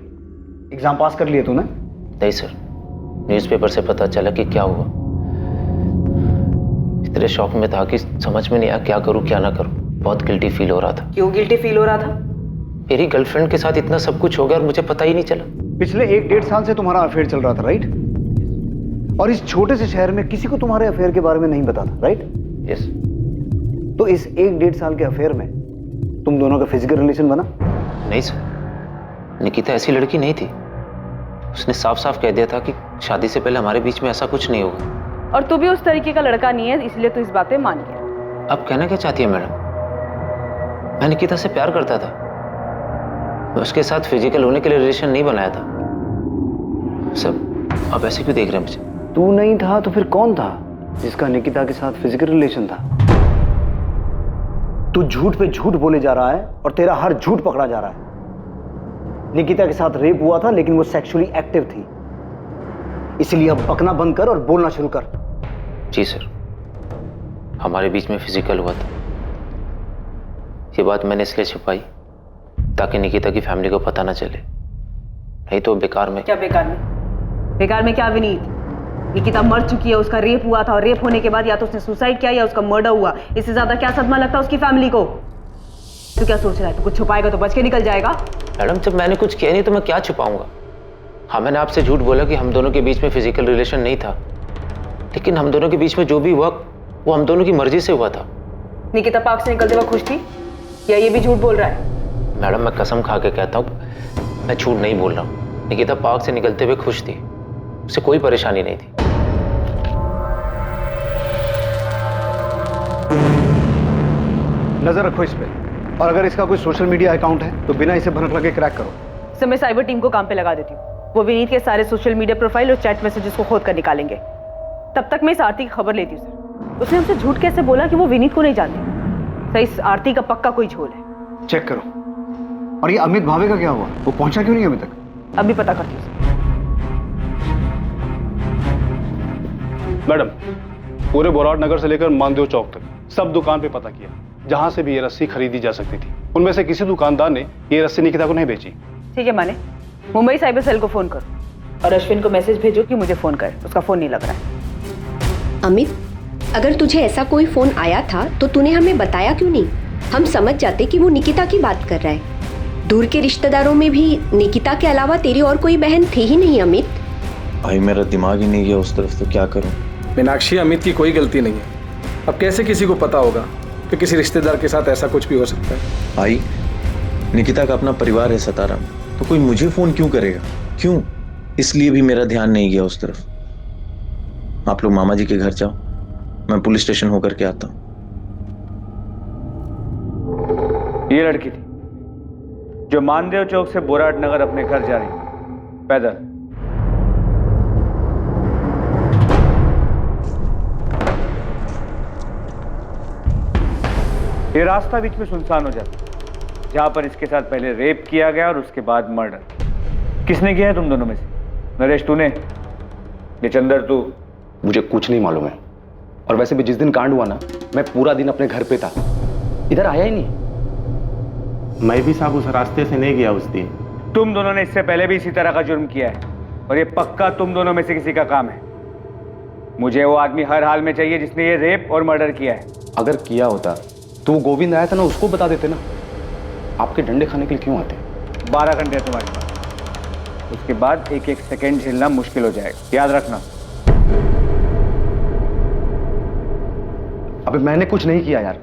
एग्जाम पास कर लिए तूने? नहीं सर, न्यूज़पेपर से पता चला कि क्या हुआ। इतने शौक में था कि समझ में नहीं आया क्या करूं क्या ना करूं। बहुत गिल्टी फील हो रहा था। क्यों गिल्टी फील हो रहा था? मेरी गर्लफ्रेंड के साथ इतना सब कुछ हो गया और मुझे पता ही नहीं चला। पिछले 1-1.5 साल से तुम्हारा अफेयर चल रहा था, राइट? और इस छोटे से शहर में किसी को तुम्हारे अफेयर के बारे में नहीं पता था, राइट? यस। तो इस 1-1.5 साल के अफेयर में तुम दोनों का फिजिकल रिलेशन बना? नहीं सर, निकिता ऐसी लड़की नहीं थी। उसने साफ साफ कह दिया था कि शादी से पहले हमारे बीच में ऐसा कुछ नहीं होगा। और तू भी उस तरीके का लड़का नहीं है, इसलिए तू इस बात पे मान गया। अब कहना क्या चाहती है मैडम? मैं निकिता से प्यार करता था, मैं उसके साथ फिजिकल होने के लिए रिलेशन नहीं बनाया था। सब आप ऐसे क्यों देख रहे हैं मुझे? तू नहीं था तो फिर कौन था जिसका निकिता के साथ फिजिकल रिलेशन था? तू झूठ पे झूठ बोले जा रहा है और तेरा हर झूठ पकड़ा जा रहा है। निकिता के साथ रेप हुआ था, लेकिन वो सेक्सुअली एक्टिव थी। इसलिए अब बकना बंद कर और बोलना शुरू कर। जी सर, हमारे बीच में फिजिकल हुआ था। ये बात मैंने इसलिए छुपाई ताकि निकिता की फैमिली को पता ना चले, नहीं तो बेकार में। क्या बेकार में? बेकार में क्या विनीत? निकिता मर चुकी है, उसका रेप हुआ था और रेप होने के बाद या तो उसने सुसाइड किया या उसका मर्डर हुआ। इससे ज्यादा क्या सदमा लगता है उसकी फैमिली को? तू क्या सोच रहा है? तू कुछ छुपाएगा तो बच के निकल जाएगा? मैडम जब मैंने कुछ किया नहीं तो मैं क्या छुपाऊंगा? हाँ, मैंने आपसे झूठ बोला कि हम दोनों के बीच में फिजिकल रिलेशन नहीं था, लेकिन हम दोनों के बीच में जो भी हुआ वो हम दोनों की मर्जी से हुआ था। निकिता पार्क से निकलते वक्त खुश थी या ये भी झूठ बोल रहा है? मैडम मैं कसम खा के कहता हूँ, मैं झूठ नहीं बोल रहा हूँ। निकिता पार्क से निकलते हुए खुश थी, उसे कोई परेशानी नहीं थी। नजर रखो इस पे, और अगर इसका कोई सोशल मीडिया अकाउंट है तो बिना इसे भनक लगे क्रैक करो। सर मैं साइबर टीम को काम पे लगा देती हूँ। वो विनीत के सारे सोशल मीडिया प्रोफाइल और चैट मैसेजेस को खोद कर निकालेंगे। तब तक मैं इस आरती की खबर लेती हूँ सर। उसने हमसे झूठ कैसे बोला कि वो विनीत को नहीं जानती? सर इस आरती का पक्का कोई झोल है। चेक करो। और ये अमित भावे का क्या हुआ? वो पहुंचा क्यों नहीं अभी तक? अभी पता करती हूँ। मैडम, पूरे बोराट नगर से लेकर मानदेव चौक तक सब दुकान पे पता किया, जहां से भी ये रस्सी खरीदी जा सकती थी। उनमें से किसी दुकानदार ने ये रस्सी निकिता को नहीं बेची। ठीक है, माने मुंबई साइबर सेल को फोन करो और अश्विन को मैसेज भेजो कि मुझे फोन करे। उसका फोन नहीं लग रहा है। अमित, अगर तुझे ऐसा कोई फोन आया था तो तूने हमें बताया क्यों नहीं? हम समझ जाते कि वो निकिता की बात कर रहा है। दूर के रिश्तेदारों में भी निकिता के अलावा तेरी और कोई बहन थी ही नहीं अमित। भाई मेरा दिमाग ही नहीं गया उस तरफ, तो क्या करूं? मीनाक्षी, अमित की कोई गलती नहीं है। अब कैसे किसी को पता होगा कि किसी रिश्तेदार के साथ ऐसा कुछ भी हो सकता है? भाई निकिता का अपना परिवार है सतारा में, तो कोई मुझे फोन क्यों करेगा? क्यों? इसलिए भी मेरा ध्यान नहीं गया उस तरफ। आप लोग मामा जी के घर जाओ, मैं पुलिस स्टेशन होकर के आता हूं। ये लड़की थी जो मानदेव चौक से बोराट नगर अपने घर जा रही पैदल। ये रास्ता बीच में सुनसान हो जाता, जहां पर इसके साथ पहले रेप किया गया और उसके बाद मर्डर। किसने किया है तुम दोनों में से? नरेश तूने, ये चंदर तू? मुझे कुछ नहीं मालूम है। और वैसे भी जिस दिन कांड हुआ ना, मैं पूरा दिन अपने घर पे था, इधर आया ही नहीं। मैं भी साहब उस रास्ते से नहीं गया उस दिन। तुम दोनों ने इससे पहले भी इसी तरह का जुर्म किया है और ये पक्का तुम दोनों में से किसी का काम है। मुझे वो आदमी हर हाल में चाहिए जिसने ये रेप और मर्डर किया है। अगर किया होता तो वो गोविंद आया था ना, उसको बता देते ना। आपके डंडे खाने के लिए क्यों आते? 12 घंटे है तुम्हारे पास, उसके बाद एक एक सेकंड झेलना मुश्किल हो जाएगा, याद रखना। अबे मैंने कुछ नहीं किया यार।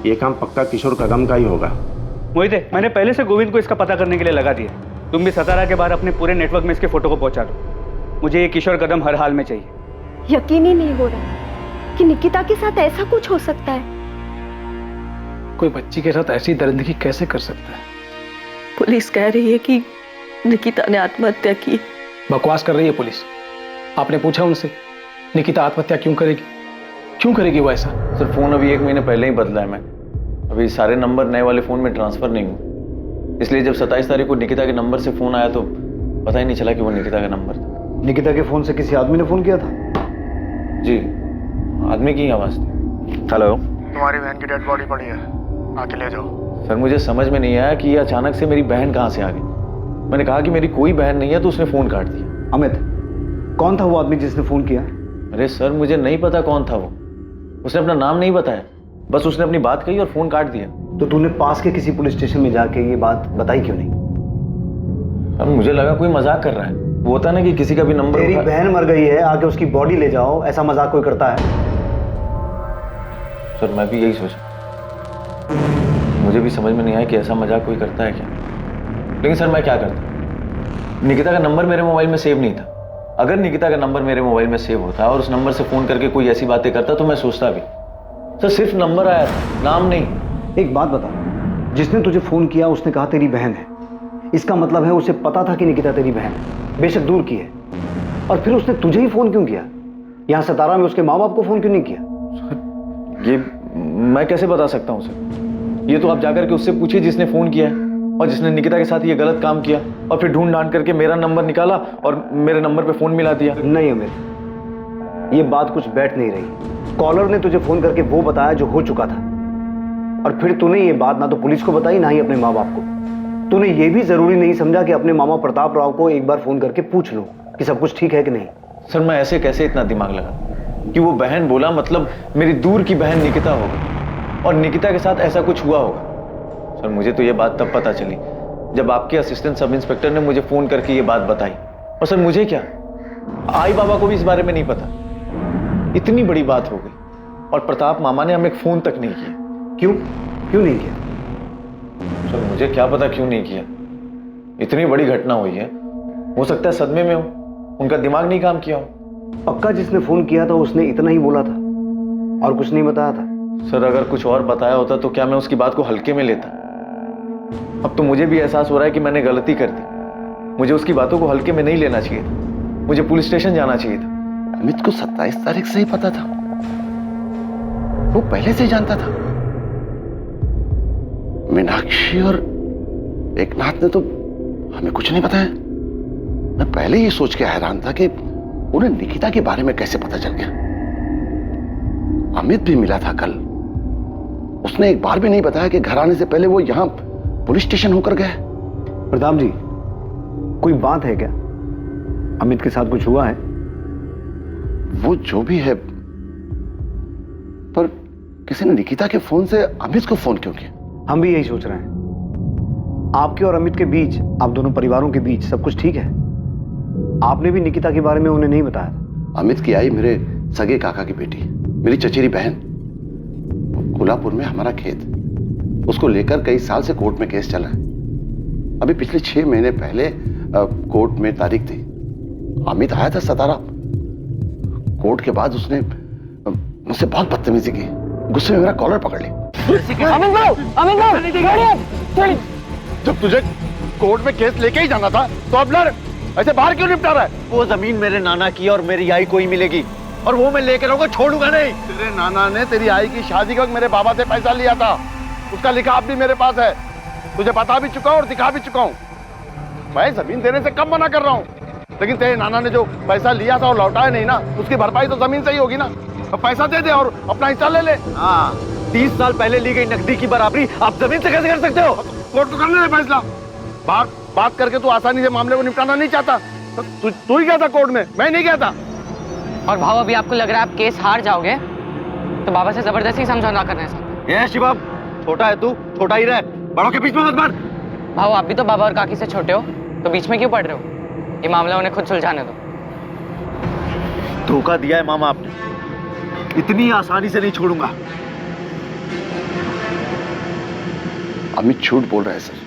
ये काम पक्का किशोर कदम का ही होगा। मोहित, मैंने पहले से गोविंद को इसका पता करने के लिए लगा दिया। तुम भी सतारा के बाहर अपने पूरे नेटवर्क में इसके फोटो को पहुंचा दो। मुझे ये किशोर कदम हर हाल में चाहिए। यकीन ही नहीं हो रहा कि निकिता के साथ ऐसा कुछ हो सकता है। कोई बच्ची के साथ ऐसी दरिंदगी कैसे कर सकता है? पुलिस कह रही है कि निकिता ने आत्महत्या की। बकवास कर रही है पुलिस। आपने पूछा उनसे निकिता आत्महत्या क्यों करेगी? क्यों करेगी वो ऐसा? सर फोन अभी 1 महीने पहले ही बदला है मैं। अभी सारे नंबर नए वाले फोन में ट्रांसफर नहीं हुए, इसलिए जब 27 तारीख को निकिता के नंबर से फोन आया तो पता ही नहीं चला कि वो निकिता का नंबर था। निकिता के फोन से किसी आदमी ने फोन किया था? जी, आदमी की आवाज थी। हेलो, तुम्हारी बहन की डेड बॉडी पड़ी है, आके ले जाओ। सर मुझे समझ में नहीं आया कि ये अचानक से मेरी बहन कहाँ से आ गई। मैंने कहा कि मेरी कोई बहन नहीं है तो उसने फोन काट दिया। अमित, कौन था वो आदमी जिसने फोन किया? अरे सर मुझे नहीं पता कौन था वो, उसने अपना नाम नहीं बताया, बस उसने अपनी बात कही और फोन काट दिया। तो तूने पास के किसी पुलिस स्टेशन में जाके ये बात बताई क्यों नहीं? अब मुझे लगा कोई मजाक कर रहा है। वो होता ना कि किसी का भी नंबर। तेरी बहन मर गई है, आके उसकी बॉडी ले जाओ, ऐसा मजाक कोई करता है? सर मैं भी यही सोचा, मुझे भी समझ में नहीं आया कि ऐसा मजाक कोई करता है क्या। लेकिन सर मैं क्या करता? निकिता का नंबर मेरे मोबाइल में सेव नहीं था। अगर निकिता का नंबर मेरे मोबाइल में सेव होता और उस नंबर से फोन करके कोई ऐसी बातें करता तो मैं सोचता भी। सर सिर्फ नंबर आया था, नाम नहीं। एक बात बता, जिसने तुझे फोन किया उसने कहा तेरी बहन है, इसका मतलब है उसे पता था कि निकिता तेरी बहन है, बेशक दूर की है, और फिर उसने तुझे ही फोन क्यों किया? यहां सतारा में उसके माँ बाप को फोन क्यों नहीं किया? सर ये मैं कैसे बता सकता हूँ सर? ये तो आप जाकर के उससे पूछिए जिसने फोन किया है और जिसने निकिता के साथ ये गलत काम किया और फिर ढूंढ ढांड करके मेरा नंबर निकाला और मेरे नंबर पे फोन मिला दिया। नहीं अमित, ये बात कुछ बैठ नहीं रही। कॉलर ने तुझे फोन करके वो बताया जो हो चुका था, और फिर तूने ये बात ना तो पुलिस को बताई ना ही अपने माँ बाप को। तूने ये भी जरूरी नहीं समझा कि अपने मामा प्रताप राव को एक बार फोन करके पूछ लो कि सब कुछ ठीक है कि नहीं। सर मैं ऐसे कैसे इतना दिमाग लगा कि वो बहन बोला मतलब मेरी दूर की बहन निकिता होगी और निकिता के साथ ऐसा कुछ हुआ होगा। सर मुझे तो ये बात तब पता चली जब आपके असिस्टेंट सब इंस्पेक्टर ने मुझे फोन करके ये बात बताई। और सर मुझे क्या, आई बाबा को भी इस बारे में नहीं पता। इतनी बड़ी बात हो गई और प्रताप मामा ने हमें फोन तक नहीं किया। क्यों नहीं किया? सर मुझे क्या पता क्यों नहीं किया। इतनी बड़ी घटना हुई है, हो सकता है सदमे में हो, उनका दिमाग नहीं काम किया हो। पक्का जिसने फोन किया था उसने इतना ही बोला था और कुछ नहीं बताया था? सर अगर कुछ और बताया होता तो क्या मैं उसकी बात को हल्के में लेता। अब तो मुझे भी एहसास हो रहा है कि मैंने गलती कर दी। मुझे उसकी बातों को हल्के में नहीं लेना चाहिए था, मुझे पुलिस स्टेशन जाना चाहिए था। अमित को 27 तारीख से ही पता था, वो पहले से ही जानता था। मीनाक्षी और एकनाथ ने तो हमें कुछ नहीं बताया। मैं पहले ही सोच के हैरान था कि उन्हें निकिता के बारे में कैसे पता चल गया। अमित भी मिला था कल, उसने एक बार भी नहीं बताया कि घर आने से पहले वो यहां पुलिस स्टेशन होकर गए। प्रताप जी, कोई बात है क्या? अमित के साथ कुछ हुआ है? वो जो भी है, पर किसी ने निकिता के फोन से अमित को फोन क्यों किया? हम भी यही सोच रहे हैं। आपके और अमित के बीच, आप दोनों परिवारों के बीच सब कुछ ठीक है? आपने भी निकिता के बारे में उन्हें नहीं बताया था? अमित की आई मेरे सगे काका की बेटी, मेरी चचेरी बहन। कोल्हापुर में हमारा खेत, उसको लेकर कई साल से कोर्ट में केस चला है। अभी पिछले 6 महीने पहले कोर्ट में तारीख थी। अमित आया था सतारा। कोर्ट के बाद उसने मुझसे बहुत बदतमीजी की, गुस्से में मेरा कॉलर पकड़ ली। जब तुझे कोर्ट में केस लेके ही जाना था तो अब लड़, ऐसे बाहर क्यों निपटा रहा है? वो जमीन मेरे नाना की और मेरी आई को ही मिलेगी और वो मैं लेकर रहूंगा, छोड़ूंगा नहीं। तेरे नाना ने तेरी आई की शादी के वक्त मेरे बाबा से पैसा लिया था, उसका लिखा भी मेरे पास है। तुझे बता भी चुका हूं और दिखा भी चुका हूं। मैं जमीन देने से कम मना कर रहा हूं, लेकिन तेरे नाना ने जो पैसा लिया था और लौटाया नहीं ना, उसकी भरपाई तो जमीन से ही होगी ना। अब पैसा दे दे और अपना हिस्सा ले ले। हाँ, 30 साल पहले ली गई नकदी की बराबरी आप जमीन से कैसे कर सकते हो? कोर्ट तो करने दे फैसला। बात करके तू आसानी से मामले को निपटाना नहीं चाहता। तू ही गया था कोर्ट में, मैं नहीं गया था। और भाव अभी आपको लग रहा है आप केस हार जाओगे तो बाबा से जबरदस्ती समझौता करने से। ये शिवम, छोटा है तू, छोटा ही रह, बड़ों के बीच में मत मार। भाव आप भी तो बाबा और काकी से छोटे हो, तो बीच में क्यों पड़ रहे हो? ये मामला उन्हें खुद सुलझाने दो। धोखा दिया है मामा आपने, इतनी आसानी से नहीं छोड़ूंगा। अमित झूठ बोल रहा है सर।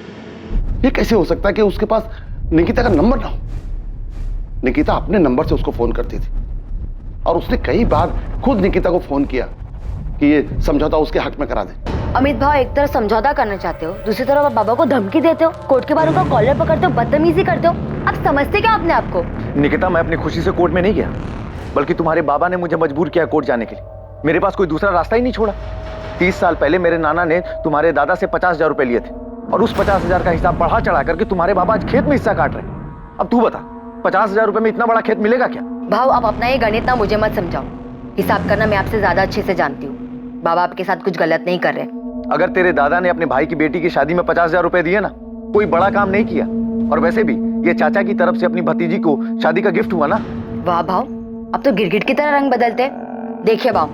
ये कैसे हो सकता है कि उसके पास निकिता का नंबर ना हो? निकिता अपने नंबर से उसको फोन करती थी और उसने कई बार खुद निकिता को फोन किया कि ये समझौता उसके हक में करा दे। अमित भाव, एक तरफ समझौता करना चाहते हो, दूसरी तरफ आप बाबा को धमकी देते हो, कोर्ट के बाहर उनका कॉलर पकड़ते हो, बदतमीजी करते हो। आप समझते क्या अपने आप को? निकिता, मैं अपनी खुशी से कोर्ट में नहीं गया, बल्कि तुम्हारे बाबा ने मुझे मजबूर किया कोर्ट जाने के लिए। मेरे पास कोई दूसरा रास्ता ही नहीं छोड़ा। 30 साल पहले मेरे नाना ने तुम्हारे दादा से 50,000 रुपए लिए थे और उस 50,000 का हिसाब बढ़ा चढ़ा करके तुम्हारे बाबा आज खेत में हिस्सा काट रहे हैं। अब तू बता, 50,000 रुपए में इतना बड़ा खेत मिलेगा क्या? भाव, आप अपना ये गणित ना मुझे मत समझाओ। हिसाब करना मैं आपसे ज्यादा अच्छे से जानती हूँ। बाबा आपके साथ कुछ गलत नहीं कर रहे। अगर तेरे दादा ने अपने भाई की बेटी की शादी में 50,000 रुपए दिए ना, कोई बड़ा काम नहीं किया। और वैसे भी ये चाचा की तरफ से अपनी भतीजी को शादी का गिफ्ट हुआ ना। वाह भाव, अब तो गिरगिट की तरह रंग बदलते। देखिए भाव,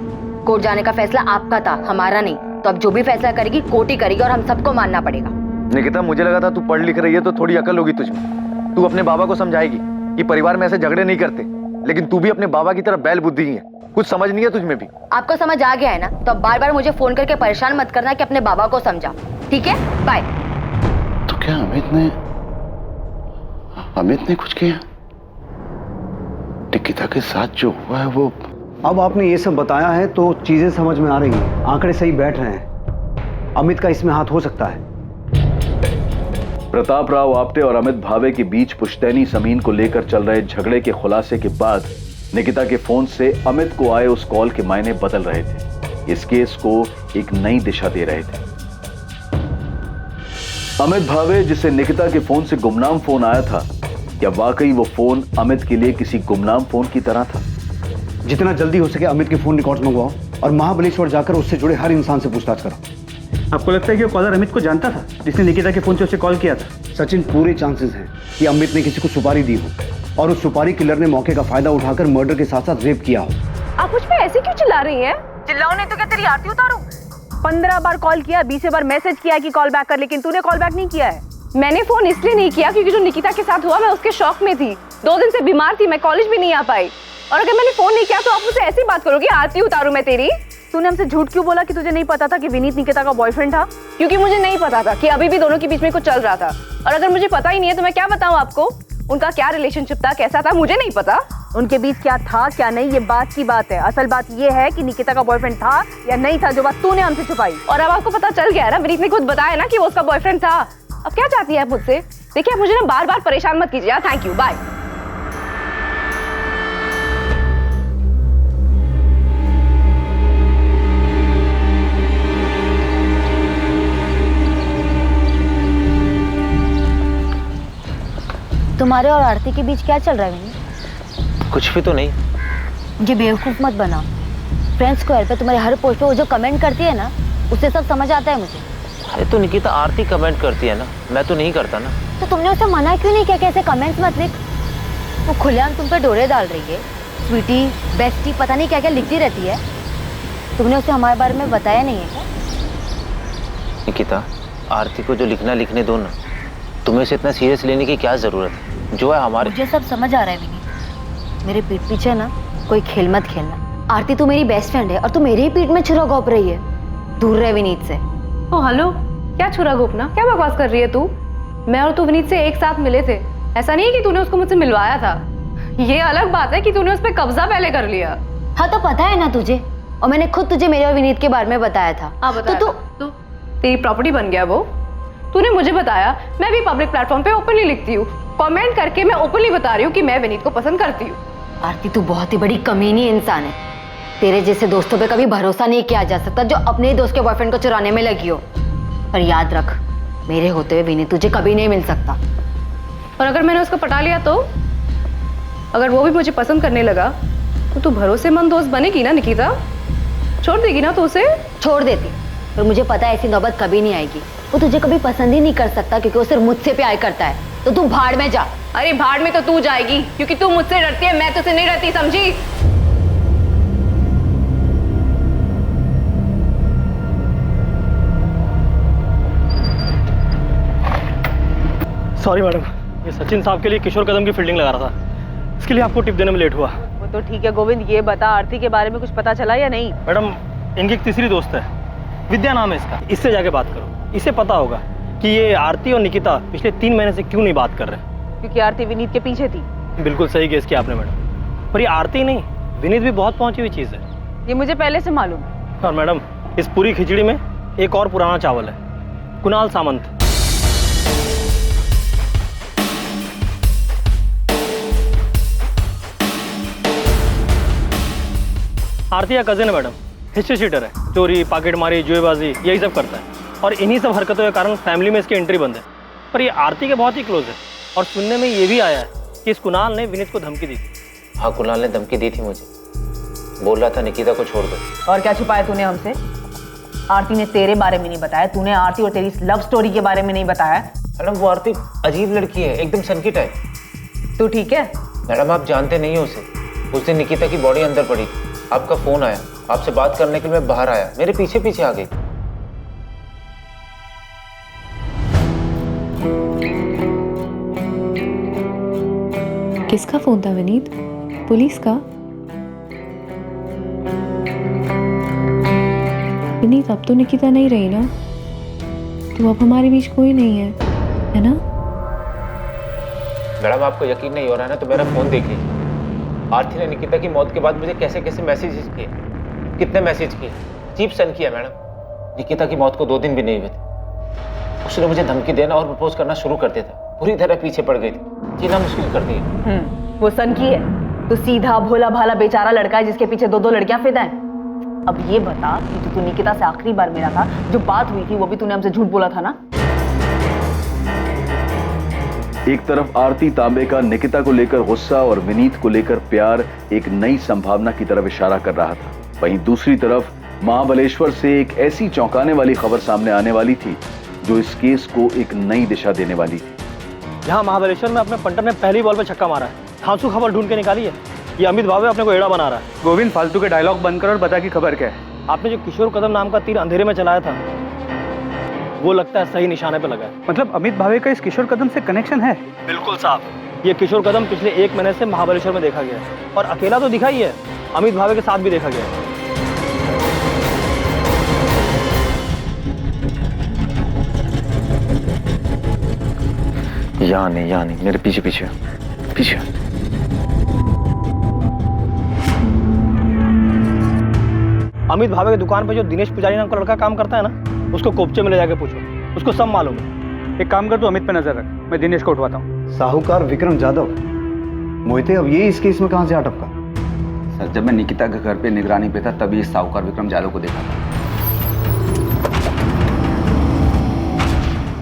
कोर्ट जाने का फैसला आपका था, हमारा नहीं। तो अब जो भी फैसला करेगी कोर्ट ही करेगी और हम सबको मानना पड़ेगा। निकिता, मुझे लगा था तू पढ़ लिख रही है तो थोड़ी अकल होगी तुझमें। तू अपने बाबा को समझाएगी कि परिवार में ऐसे झगड़े नहीं करते, लेकिन तू भी अपने बाबा की तरह बैल बुद्धि ही है, कुछ समझ नहीं है तुझमें भी। आपको समझ आ गया है ना? तो अब बार बार मुझे फोन करके परेशान मत करना कि अपने बाबा को समझा, ठीक है? बाय। तो क्या अमित ने कुछ किया? निकिता के साथ जो हुआ है वो... अब आपने ये सब बताया है तो चीजें समझ में आ रही हैं, आंकड़े सही बैठ रहे हैं। अमित का इसमें हाथ हो सकता है। प्रताप राव आप्टे और अमित भावे के बीच पुश्तैनी जमीन को लेकर चल रहे झगड़े के खुलासे के बाद निकिता के फोन से अमित को आए उस कॉल के मायने बदल रहे थे, इस केस को एक नई दिशा दे रहे थे। अमित भावे, जिसे निकिता के फोन से गुमनाम फोन आया था, क्या वाकई वो फोन अमित के लिए किसी गुमनाम फोन की तरह था? जितना जल्दी हो सके अमित के फोन रिकॉर्ड्स मंगवाओ और महाबलेश्वर जाकर उससे जुड़े हर इंसान से पूछताछ करो। आपको लगता है कि वो कॉलर अमित को जानता था जिसने निकिता के फोन से उसे कॉल किया था? सचिन, पूरे चांसेस हैं कि अमित ने किसी को सुपारी दी हो और उस सुपारी किलर ने मौके का फायदा उठाकर मर्डर के साथ साथ रेप किया हो। आप मुझ पे ऐसे क्यों चिल्ला रही हैं? चिल्लाओ नहीं तो क्या तेरी आरती उतारूं? 15 बार कॉल किया, 20 बार मैसेज किया कि कॉल बैक कर, लेकिन तूने कॉल बैक नहीं किया है। मैंने फोन इसलिए नहीं किया क्योंकि जो निकिता के साथ हुआ मैं उसके शौक में थी। 2 दिन से बीमार थी, मैं कॉलेज भी नहीं आ पाई। और अगर मैंने फोन नहीं किया तो आप मुझसे ऐसी बात करोगे, आरती उतारू मैं तेरी? तूने हमसे झूठ क्यों बोला कि तुझे नहीं पता था कि विनीत निकिता का बॉयफ्रेंड था? क्योंकि मुझे नहीं पता था कि अभी भी दोनों के बीच में कुछ चल रहा था। और अगर मुझे पता ही नहीं है तो मैं क्या बताऊं आपको? उनका क्या रिलेशनशिप था, कैसा था, मुझे नहीं पता। उनके बीच क्या था क्या नहीं ये बात की बात है। असल बात ये है कि निकिता का बॉयफ्रेंड था या नहीं था, जो बात तूने हमसे छुपाई। और अब आपको पता चल गया ना, विनीत ने खुद बताया ना कि वो उसका बॉयफ्रेंड था। अब क्या चाहती है आप मुझसे? देखिए आप मुझे ना बार बार परेशान मत कीजिए। Thank you, bye. तुम्हारे और आरती के बीच क्या चल रहा है विनीत? कुछ भी तो नहीं। मुझे बेवकूफ मत बना। फ्रेंड्स स्क्वायर पे तुम्हारे हर पोस्ट पे वो जो कमेंट करती है ना, उससे सब समझ आता है मुझे। अरे तो निकिता आरती कमेंट करती है ना, मैं तो नहीं करता ना। तो तुमने उसे मना क्यों नहीं किया कि ऐसे कमेंट्स मत लिख? वो खुलेआम तुम पे डोरे डाल रही है। स्वीटी, बेस्टी, पता नहीं क्या क्या लिखती रहती है। तुमने उसे हमारे बारे में बताया नहीं है क्या? निकिता, आरती को जो लिखना लिखने दो ना, तुम्हें इसे इतना सीरियस लेने की क्या जरूरत है? जो है हमारे। मुझे सब समझ आ रहा है विनीत। मेरे पीठ पीछे ना कोई खेल मत खेलना। आरती तू मेरी बेस्ट फ्रेंड है और तू मेरे ही पीठ में छुरा घोंप रही है। दूर रहे विनीत से। ओ हेलो, क्या छुरा घोंपना? क्या बकवास कर रही है तू? मैं और तू विनीत से एक साथ मिले थे। ऐसा नहीं है कि तूने उसको मुझसे मिलवाया था। ये अलग बात है कि तूने उस पर कब्जा पहले कर लिया। हाँ तो पता है ना तुझे, और मैंने खुद तुझे मेरे और विनीत के बारे में बताया था। हाँ बताया। तो तेरी प्रॉपर्टी बन गया वो? तूने मुझे बताया। मैं भी पब्लिक प्लेटफॉर्म पे ओपनली लिखती हूँ, कमेंट करके मैं ओपनली बता रही हूँ कि मैं विनीत को पसंद करती हूँ। आरती तू बहुत ही बड़ी कमीनी इंसान है। तेरे जैसे दोस्तों पे कभी भरोसा नहीं किया जा सकता जो अपने ही दोस्त के बॉयफ्रेंड को चुराने में लगी हो। पर याद रख, मेरे होते हुए विनीत तुझे कभी नहीं मिल सकता। और अगर मैंने उसको पटा लिया तो? अगर वो भी मुझे पसंद करने लगा तो तू भरोसेमंद दोस्त बनेगी ना निकिता? छोड़ देगी ना तो उसे? छोड़ देती, पर मुझे पता है ऐसी नौबत कभी नहीं आएगी। वो तुझे कभी पसंद ही नहीं कर सकता क्योंकि वो सिर्फ मुझसे प्यार करता है। तो तू भाड़ में जा। अरे भाड़ में तो तू जाएगी क्योंकि तू मुझसे डरती है, मैं तुझसे नहीं डरती, समझी? सॉरी मैडम, ये सचिन साहब के लिए किशोर कदम की फील्डिंग लगा रहा था, इसके लिए आपको टिप देने में लेट हुआ। वो तो ठीक है गोविंद, ये बता आरती के बारे में कुछ पता चला या नहीं? मैडम, इनकी एक तीसरी दोस्त है, विद्या नाम है इसका। इससे जाके बात करो, इसे पता होगा कि ये आरती और निकिता पिछले 3 महीने से क्यों नहीं बात कर रहे। क्योंकि आरती विनीत के पीछे थी। बिल्कुल सही गेस किया आपने मैडम। पर ये आरती नहीं, विनीत भी बहुत पहुंची हुई चीज है। ये मुझे पहले से मालूम है। और मैडम, इस पूरी खिचड़ी में एक और पुराना चावल है, कुणाल सामंत। आरती का कजिन है मैडम, हिस्ट्री शीटर है, चोरी, पॉकेटमारी, जुएबाजी यही सब करता है। और इन्हीं सब हरकतों के कारण फैमिली में इसकी एंट्री बंद है। पर ये आरती के बहुत ही क्लोज है। और सुनने में ये भी आया है कि इस कुणाल ने विनीत को धमकी दी थी। हाँ, कुणाल ने धमकी दी थी मुझे, बोल रहा था निकिता को छोड़ दो। और क्या छुपाया तूने हमसे? आरती ने तेरे बारे में नहीं बताया, तूने आरती और तेरी लव स्टोरी के बारे में नहीं बताया। मैडम, वो आरती अजीब लड़की है, एकदम सनकी टाइप। तू ठीक है? मैडम, आप जानते नहीं हो उसे। उस दिन निकिता की बॉडी अंदर पड़ी, आपका फोन आया, आपसे बात करने के लिए मैं बाहर आया, मेरे पीछे पीछे आ गई। किसका फोन था विनीत? पुलिस का? विनीत, अब तो निकिता नहीं रही ना, तो अब हमारे बीच कोई नहीं है ना? मैडम, आपको यकीन नहीं हो रहा है ना, तो मेरा फोन देख लीजिए। आरती ने निकिता की मौत के बाद मुझे कैसे कैसे मैसेजेस किए, कितने मैसेज किए, चीप सन किया मैडम। निकिता की मौत को 2 दिन भी नहीं हुए थे, उसने मुझे धमकी देना और प्रपोज करना शुरू कर दिया था। पूरी तरह पीछे पड़ गई थी, जीना मुश्किल कर दिया। वो सन की है तो सीधा भोला भाला बेचारा लड़का है जिसके पीछे 2 लड़कियां फिदा हैं। अब ये बता कि तू निकिता से आखिरी बार मिला था, जो बात हुई थी वो भी तूने हमसे झूठ बोला था ना? एक तरफ आरती तांबे का निकिता को लेकर गुस्सा और विनीत को लेकर प्यार एक नई संभावना की तरफ इशारा कर रहा था, वहीं दूसरी तरफ महाबलेश्वर से एक ऐसी चौंकाने वाली खबर सामने आने वाली थी जो इस केस को एक नई दिशा देने वाली थी। यहाँ महाबलेश्वर में अपने पंटर ने पहली बॉल पे छक्का मारा है, धांसू खबर ढूंढ के निकाली है। ये अमित भावे अपने को एड़ा बना रहा है। गोविंद, फालतू के डायलॉग बंद कर और बता कि खबर क्या है। आपने जो किशोर कदम नाम का तीर अंधेरे में चलाया था, वो लगता है सही निशाने पे लगा है। मतलब अमित भावे का इस किशोर कदम से कनेक्शन है? बिल्कुल साहब। ये किशोर कदम पिछले 1 महीने से महाबलेश्वर में देखा गया है, और अकेला तो दिखा ही है, अमित भावे के साथ भी देखा गया है। यहाँ नहीं, मेरे पीछे पीछे पीछे। अमित भावे की दुकान पे जो दिनेश पुजारी नाम का लड़का काम करता है ना, उसको कोपचे में ले जाके पूछो, उसको सब मालूम है। एक काम कर, तू अमित पे नजर रख, मैं दिनेश को उठवाता हूँ। साहूकार विक्रम जाधव, मोहिते अब ये इस केस में कहां से आ टपका? सर, जब मैं निकिता के घर पे निगरानी पे था तभी इस साहूकार विक्रम जाधव को देखा था।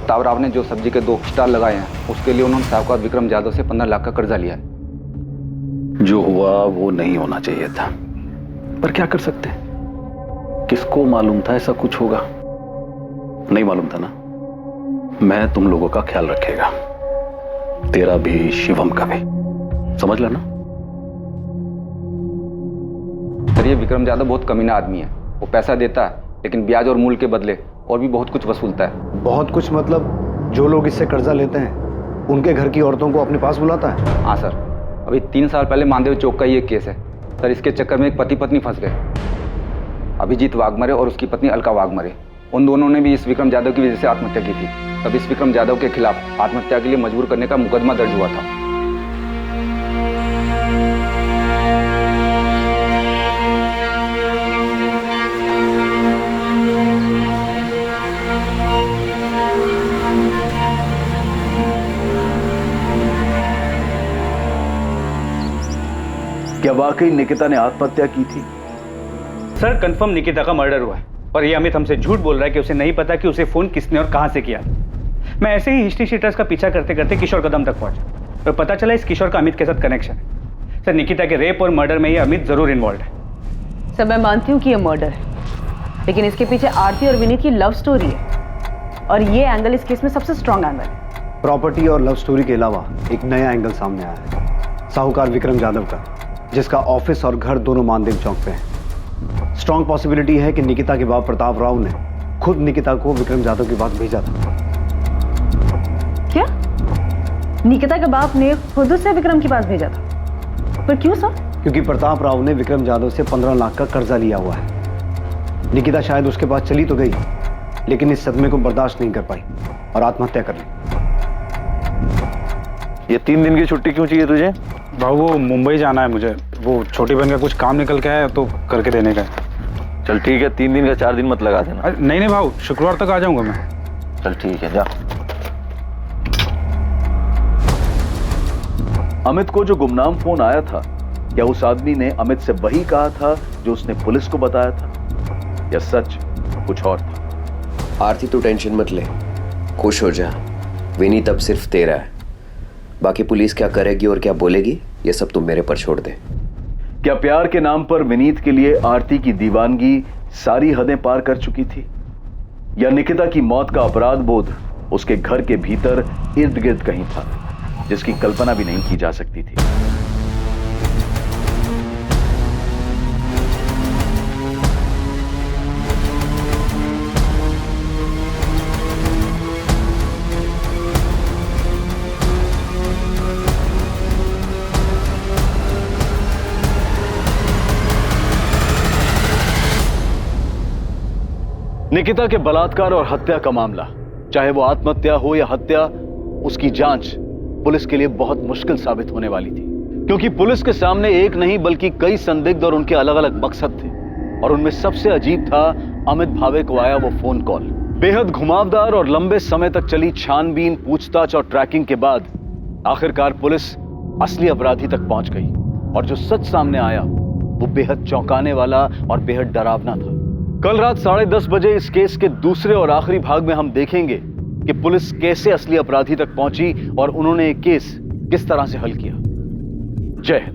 तावराव ने जो सब्जी के 2 स्टॉल लगाए हैं उसके लिए उन्होंने साहूकार विक्रम जाधव से 15 लाख का कर्जा लिया है। जो हुआ वो नहीं होना चाहिए था, पर क्या कर सकते हैं? किसको मालूम था ऐसा कुछ होगा? नहीं मालूम था ना। मैं तुम लोगों का ख्याल रखेगा, तेरा भी शिवम का भी, समझ लेना। सर, ये विक्रम जाधव बहुत कमीना आदमी है। वो पैसा देता है लेकिन ब्याज और मूल के बदले और भी बहुत कुछ वसूलता है। बहुत कुछ मतलब जो लोग इससे कर्जा लेते हैं उनके घर की औरतों को अपने पास बुलाता है? हाँ सर, अभी 3 साल पहले मानदेव चौक का ये केस है सर। इसके चक्कर में एक पति पत्नी फंस गए, अभिजीत वाघमरे और उसकी पत्नी अलका वाघमरे। उन दोनों ने भी इस विक्रम जाधव की वजह से आत्महत्या की थी। तब इस विक्रम जाधव के खिलाफ आत्महत्या के लिए मजबूर करने का मुकदमा दर्ज हुआ था। क्या वाकई निकिता ने आत्महत्या की थी? सर, कंफर्म निकिता का मर्डर हुआ है, और ये अमित हमसे झूठ बोल रहा है कि उसे नहीं पता कि उसे फोन किसने और कहां से किया। मैं ऐसे ही हिस्ट्री शीटर्स का पीछा करते करते किशोर कदम तक पहुंचा और पता चला इस किशोर का अमित के साथ कनेक्शन है। सर, निकिता के रेप और मर्डर में ये अमित जरूर इन्वॉल्व है। सर, मैं मानती हूँ कि ये मर्डर है, लेकिन इसके पीछे आरती और विनीत की लव स्टोरी है, और ये एंगल इस केस में सबसे स्ट्रॉन्ग एंगल है। प्रॉपर्टी और लव स्टोरी के अलावा एक नया एंगल सामने आया है, साहूकार विक्रम जाधव का, जिसका ऑफिस और घर दोनों मानदेव चौक पे है। स्ट्रॉन्ग पॉसिबिलिटी है कि निकिता के बाप प्रताप राव ने खुद निकिता को विक्रम जाधव के पास भेजा था। क्या? निकिता के बाप ने खुद से विक्रम के पास भेजा था? पर क्यों सर? क्योंकि प्रताप राव ने विक्रम जाधव से 15 लाख का कर्जा लिया हुआ है। निकिता शायद उसके पास चली तो गई, लेकिन इस सदमे को बर्दाश्त नहीं कर पाई और आत्महत्या कर ली। ये 3 दिन की छुट्टी क्यों चाहिए तुझे? भाऊ, वो मुंबई जाना है मुझे। वो छोटी बहन का कुछ काम निकल के आया तो करके देने का है। चल ठीक है, 3 दिन का 4 दिन मत लगा देना। नहीं भाऊ, शुक्रवार तक आ जाऊंगा मैं। चल ठीक है, जा। अमित को जो गुमनाम फोन आया था, क्या उस आदमी ने अमित से वही कहा था जो उसने पुलिस को बताया था, या सच कुछ और था? आरती, तू टेंशन मत ले, खुश हो जा। विनीत अब सिर्फ तेरा है। बाकी पुलिस क्या करेगी और क्या बोलेगी, ये सब तुम मेरे पर छोड़ दे। क्या प्यार के नाम पर विनीत के लिए आरती की दीवानगी सारी हदें पार कर चुकी थी, या निकिता की मौत का अपराध बोध उसके घर के भीतर इर्द गिर्द कहीं था, जिसकी कल्पना भी नहीं की जा सकती थी? निकिता के बलात्कार और हत्या का मामला, चाहे वो आत्महत्या हो या हत्या, उसकी जांच पुलिस के लिए बहुत मुश्किल साबित होने वाली थी, क्योंकि पुलिस के सामने एक नहीं बल्कि कई संदिग्ध और उनके अलग अलग मकसद थे। और उनमें सबसे अजीब था अमित भावे को आया वो फोन कॉल। बेहद घुमावदार और लंबे समय तक चली छानबीन, पूछताछ और ट्रैकिंग के बाद आखिरकार पुलिस असली अपराधी तक पहुंच गई, और जो सच सामने आया वो बेहद चौंकाने वाला और बेहद डरावना था। कल रात 10:30 बजे इस केस के दूसरे और आखिरी भाग में हम देखेंगे कि पुलिस कैसे असली अपराधी तक पहुंची और उन्होंने ये केस किस तरह से हल किया। जय हिंद।